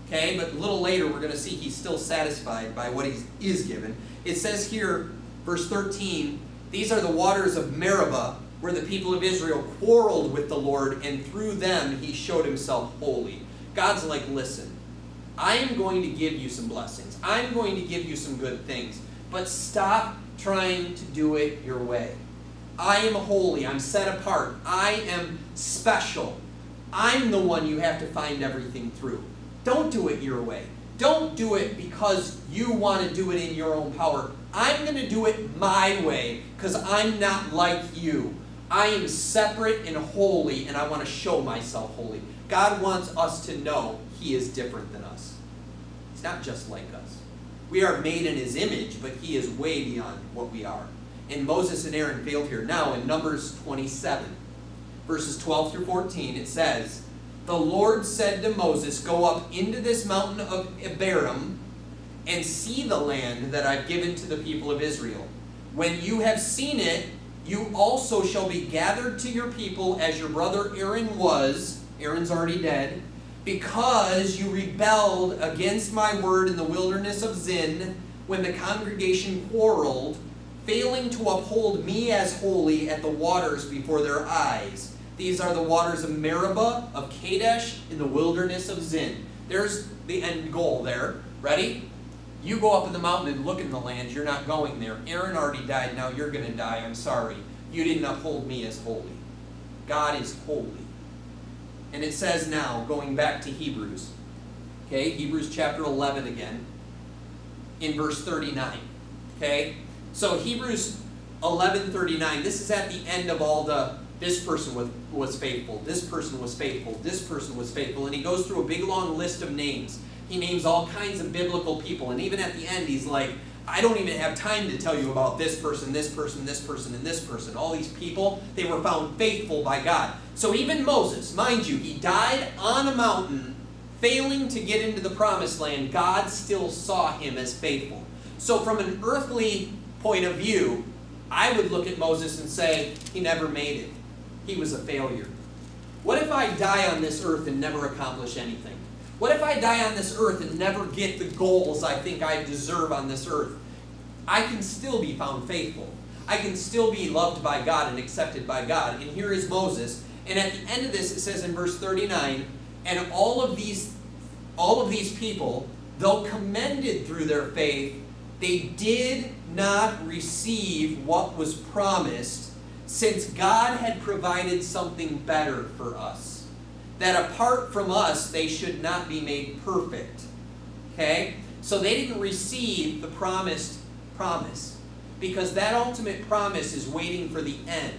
Okay, but a little later we're going to see he's still satisfied by what he is given. It says here, verse 13, these are the waters of Meribah, where the people of Israel quarreled with the Lord, and through them he showed himself holy. God's like, listen, I am going to give you some blessings. I'm going to give you some good things. But stop trying to do it your way. I am holy. I'm set apart. I am special. I'm the one you have to find everything through. Don't do it your way. Don't do it because you want to do it in your own power. I'm going to do it my way because I'm not like you. I am separate and holy, and I want to show myself holy. God wants us to know he is different than us. He's not just like us. We are made in his image, but he is way beyond what we are. And Moses and Aaron failed here. Now, in Numbers 27, verses 12 through 14, it says, the Lord said to Moses, go up into this mountain of Abarim and see the land that I've given to the people of Israel. When you have seen it, you also shall be gathered to your people as your brother Aaron was. Aaron's already dead. Because you rebelled against my word in the wilderness of Zin, when the congregation quarreled, failing to uphold me as holy at the waters before their eyes. These are the waters of Meribah, of Kadesh, in the wilderness of Zin. There's the end goal there. Ready? You go up in the mountain and look in the land. You're not going there. Aaron already died. Now you're going to die. I'm sorry. You didn't uphold me as holy. God is holy. And it says now, going back to Hebrews. Okay, Hebrews chapter 11 again. In verse 39. Okay? So Hebrews 11:39. This is at the end of all the, this person was faithful. This person was faithful. This person was faithful. And he goes through a big long list of names. He names all kinds of biblical people. And even at the end, he's like, I don't even have time to tell you about this person, this person, this person, and this person. All these people, they were found faithful by God. So even Moses, mind you, he died on a mountain, failing to get into the promised land. God still saw him as faithful. So from an earthly point of view, I would look at Moses and say, he never made it. He was a failure. What if I die on this earth and never accomplish anything? What if I die on this earth and never get the goals I think I deserve on this earth? I can still be found faithful. I can still be loved by God and accepted by God. And here is Moses. And at the end of this, it says in verse 39, and all of these people, though commended through their faith, they did not receive what was promised, since God had provided something better for us. That apart from us, they should not be made perfect. Okay? So they didn't receive the promised promise, because that ultimate promise is waiting for the end,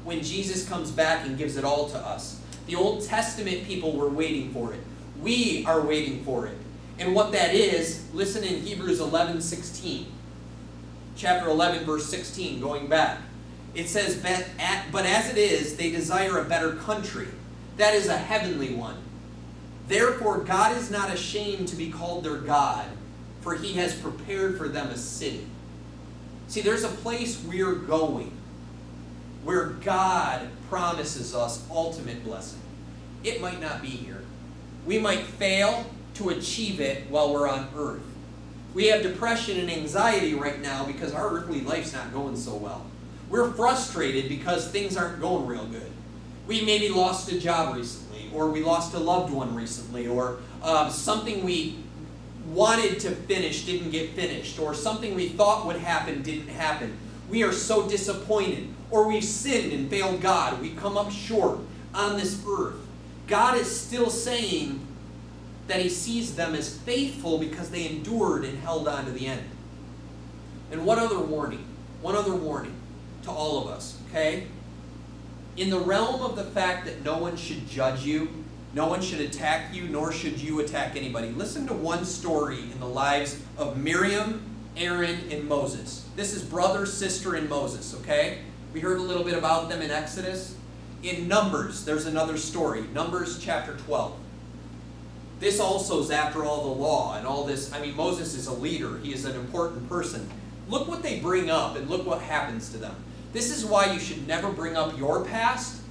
when Jesus comes back and gives it all to us. The Old Testament people were waiting for it. We are waiting for it. And what that is, listen in Hebrews 11:16. Chapter 11, verse 16, going back. It says, but as it is, they desire a better country. That is a heavenly one. Therefore, God is not ashamed to be called their God, for he has prepared for them a city. See, there's a place we're going where God promises us ultimate blessing. It might not be here. We might fail to achieve it while we're on earth. We have depression and anxiety right now because our earthly life's not going so well. We're frustrated because things aren't going real good. We maybe lost a job recently, or we lost a loved one recently, or something we wanted to finish didn't get finished, or something we thought would happen didn't happen. We are so disappointed, or we've sinned and failed God. We've come up short on this earth. God is still saying that he sees them as faithful because they endured and held on to the end. And one other warning to all of us, okay? In the realm of the fact that no one should judge you, no one should attack you, nor should you attack anybody. Listen to one story in the lives of Miriam, Aaron, and Moses. This is brother, sister, and Moses, okay? We heard a little bit about them in Exodus. In Numbers, there's another story. Numbers chapter 12. This also is after all the law and all this. I mean, Moses is a leader. He is an important person. Look what they bring up and look what happens to them. This is why you should never bring up your past.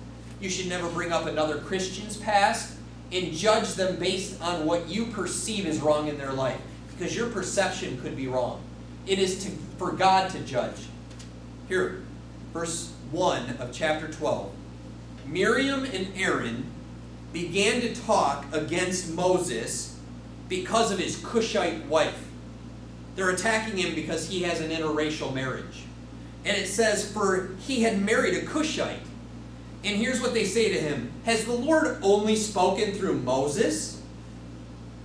You should never bring up another Christian's past and judge them based on what you perceive is wrong in their life, because your perception could be wrong. It is for God to judge. Here, verse 1 of chapter 12. Miriam and Aaron began to talk against Moses because of his Cushite wife. They're attacking him because he has an interracial marriage. And it says, for he had married a Cushite. And here's what they say to him. Has the Lord only spoken through Moses?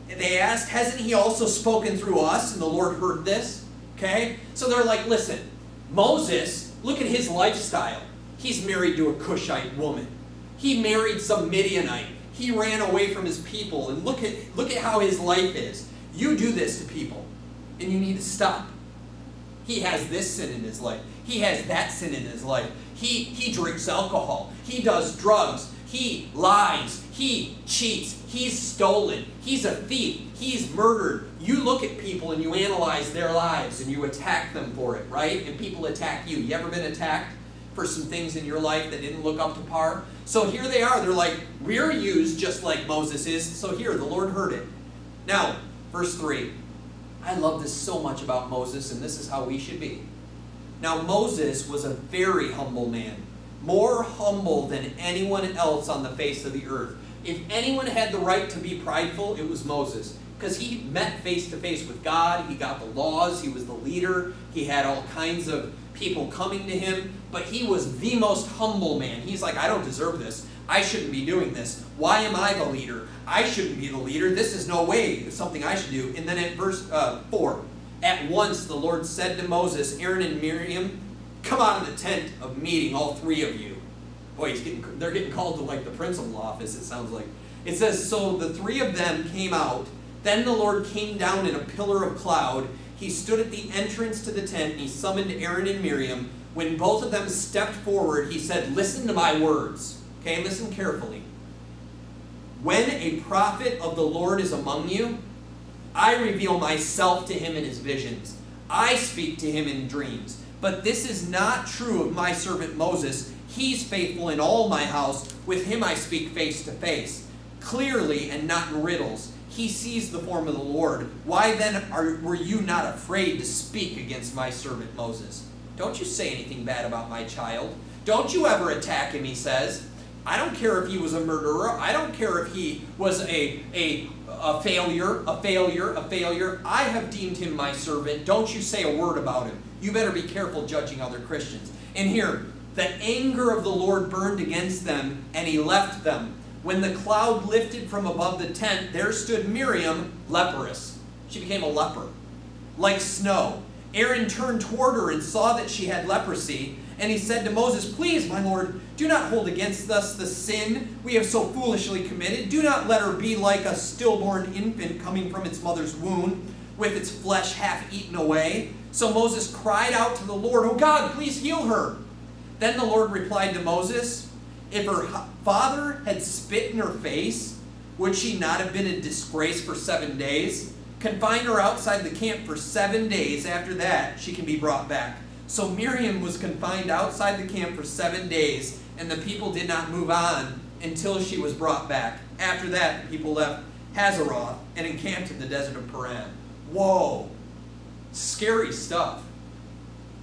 And they asked, hasn't he also spoken through us? And the Lord heard this. Okay? So they're like, listen, Moses, look at his lifestyle. He's married to a Cushite woman. He married some Midianite. He ran away from his people. And look at how his life is. You do this to people. And you need to stop. He has this sin in his life. He has that sin in his life. He drinks alcohol. He does drugs. He lies. He cheats. He's stolen. He's a thief. He's murdered. You look at people and you analyze their lives and you attack them for it, right? And people attack you. You ever been attacked for some things in your life that didn't look up to par? So here they are. They're like, we're used just like Moses is. So here, the Lord heard it. Now, verse 3. I love this so much about Moses, and this is how we should be. Now, Moses was a very humble man, more humble than anyone else on the face of the earth. If anyone had the right to be prideful, it was Moses, because he met face to face with God. He got the laws. He was the leader. He had all kinds of people coming to him, but he was the most humble man. He's like, I don't deserve this. I shouldn't be doing this. Why am I the leader? I shouldn't be the leader. This is no way. It's something I should do. And then at verse 4, at once the Lord said to Moses, Aaron and Miriam, come out of the tent of meeting, all three of you. Boy, they're getting called to like the principal office, it sounds like. It says, so the three of them came out. Then the Lord came down in a pillar of cloud. He stood at the entrance to the tent, and he summoned Aaron and Miriam. When both of them stepped forward, he said, listen to my words. Okay, listen carefully. When a prophet of the Lord is among you, I reveal myself to him in his visions. I speak to him in dreams. But this is not true of my servant Moses. He's faithful in all my house. With him I speak face to face, clearly and not in riddles. He sees the form of the Lord. Why then were you not afraid to speak against my servant Moses? Don't you say anything bad about my child. Don't you ever attack him, he says. I don't care if he was a murderer. I don't care if he was a failure. I have deemed him my servant. Don't you say a word about him. You better be careful judging other Christians. And here, the anger of the Lord burned against them, and he left them. When the cloud lifted from above the tent, there stood Miriam, leprous. She became a leper, like snow. Aaron turned toward her and saw that she had leprosy, and he said to Moses, please, my Lord, do not hold against us the sin we have so foolishly committed. Do not let her be like a stillborn infant coming from its mother's womb, with its flesh half eaten away. So Moses cried out to the Lord, oh God, please heal her. Then the Lord replied to Moses, if her father had spit in her face, would she not have been in disgrace for 7 days? Confine her outside the camp for 7 days. After that, she can be brought back. So Miriam was confined outside the camp for 7 days, and the people did not move on until she was brought back. After that, the people left Hazeroth and encamped in the desert of Paran. Whoa! Scary stuff.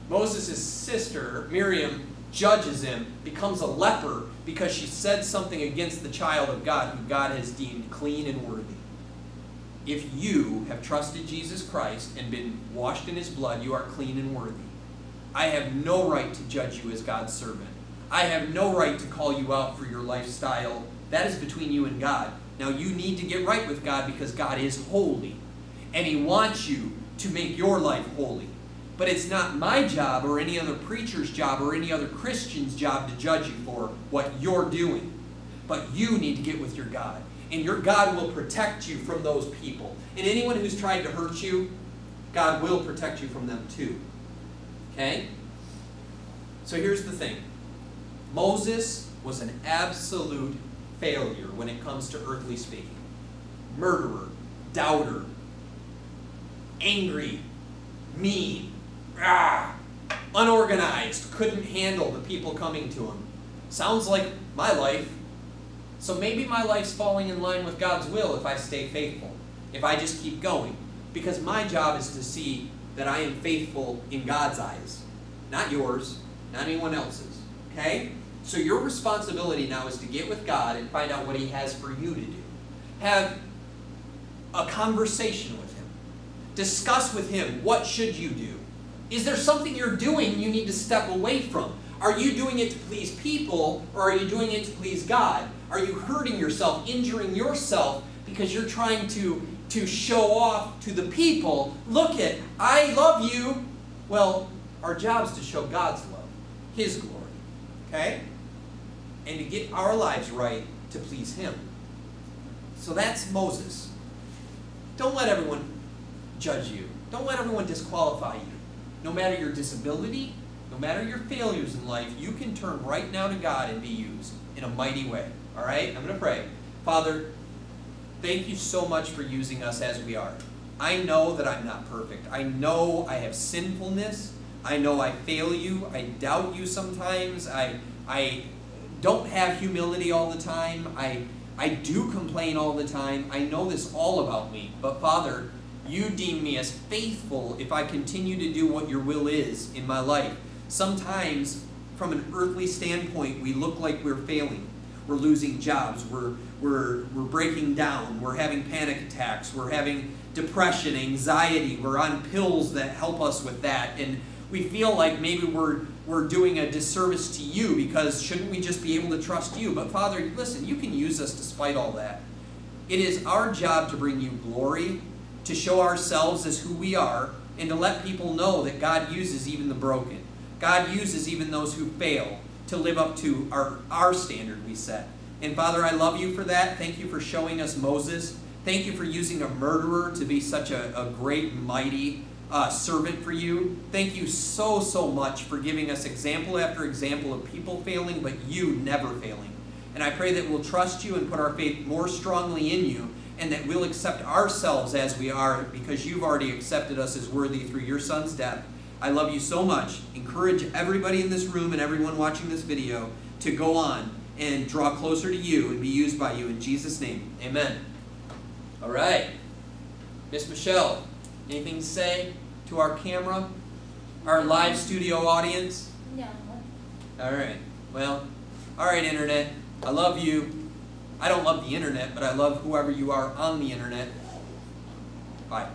Moses' sister, Miriam, judges him, becomes a leper because she said something against the child of God who God has deemed clean and worthy. If you have trusted Jesus Christ and been washed in his blood, you are clean and worthy. I have no right to judge you as God's servant. I have no right to call you out for your lifestyle. That is between you and God. Now you need to get right with God because God is holy. And he wants you to make your life holy. But it's not my job or any other preacher's job or any other Christian's job to judge you for what you're doing. But you need to get with your God. And your God will protect you from those people. And anyone who's tried to hurt you, God will protect you from them too. Okay? So here's the thing. Moses was an absolute failure when it comes to earthly speaking. murderer, doubter, angry, mean, unorganized, couldn't handle the people coming to him. Sounds like my life. So maybe my life's falling in line with God's will if I stay faithful, if I just keep going. Because my job is to see that I am faithful in God's eyes, not yours, not anyone else's. Okay? So your responsibility now is to get with God and find out what He has for you to do. Have a conversation with Him. Discuss with Him, what should you do? Is there something you're doing you need to step away from? Are you doing it to please people, or are you doing it to please God? Are you hurting yourself, injuring yourself, because you're trying to show off to the people, look it, I love you. Well, our job is to show God's love, His glory, okay? And to get our lives right to please Him. So that's Moses. Don't let everyone judge you. Don't let everyone disqualify you. No matter your disability, no matter your failures in life, you can turn right now to God and be used in a mighty way. All right? I'm going to pray. Father, thank you so much for using us as we are. I know that I'm not perfect. I know I have sinfulness. I know I fail you. I doubt you sometimes. I don't have humility all the time. I do complain all the time. I know this all about me. But Father, you deem me as faithful if I continue to do what your will is in my life. Sometimes, from an earthly standpoint, we look like we're failing. We're losing jobs. We're breaking down. We're having panic attacks. We're having depression, anxiety. We're on pills that help us with that. And we feel like maybe we're doing a disservice to you, because shouldn't we just be able to trust you? But Father, listen, you can use us despite all that. It is our job to bring you glory, to show ourselves as who we are, and to let people know that God uses even the broken. God uses even those who fail to live up to our standard we set. And Father, I love you for that. Thank you for showing us Moses. Thank you for using a murderer to be such a great, mighty servant for you. Thank you so, so much for giving us example after example of people failing, but you never failing. And I pray that we'll trust you and put our faith more strongly in you, and that we'll accept ourselves as we are, because you've already accepted us as worthy through your Son's death. I love you so much. Encourage everybody in this room and everyone watching this video to go on and draw closer to you and be used by you in Jesus' name. Amen. All right. Miss Michelle, anything to say to our camera, our live studio audience? No. All right. Well, all right, Internet. I love you. I don't love the Internet, but I love whoever you are on the Internet. Bye.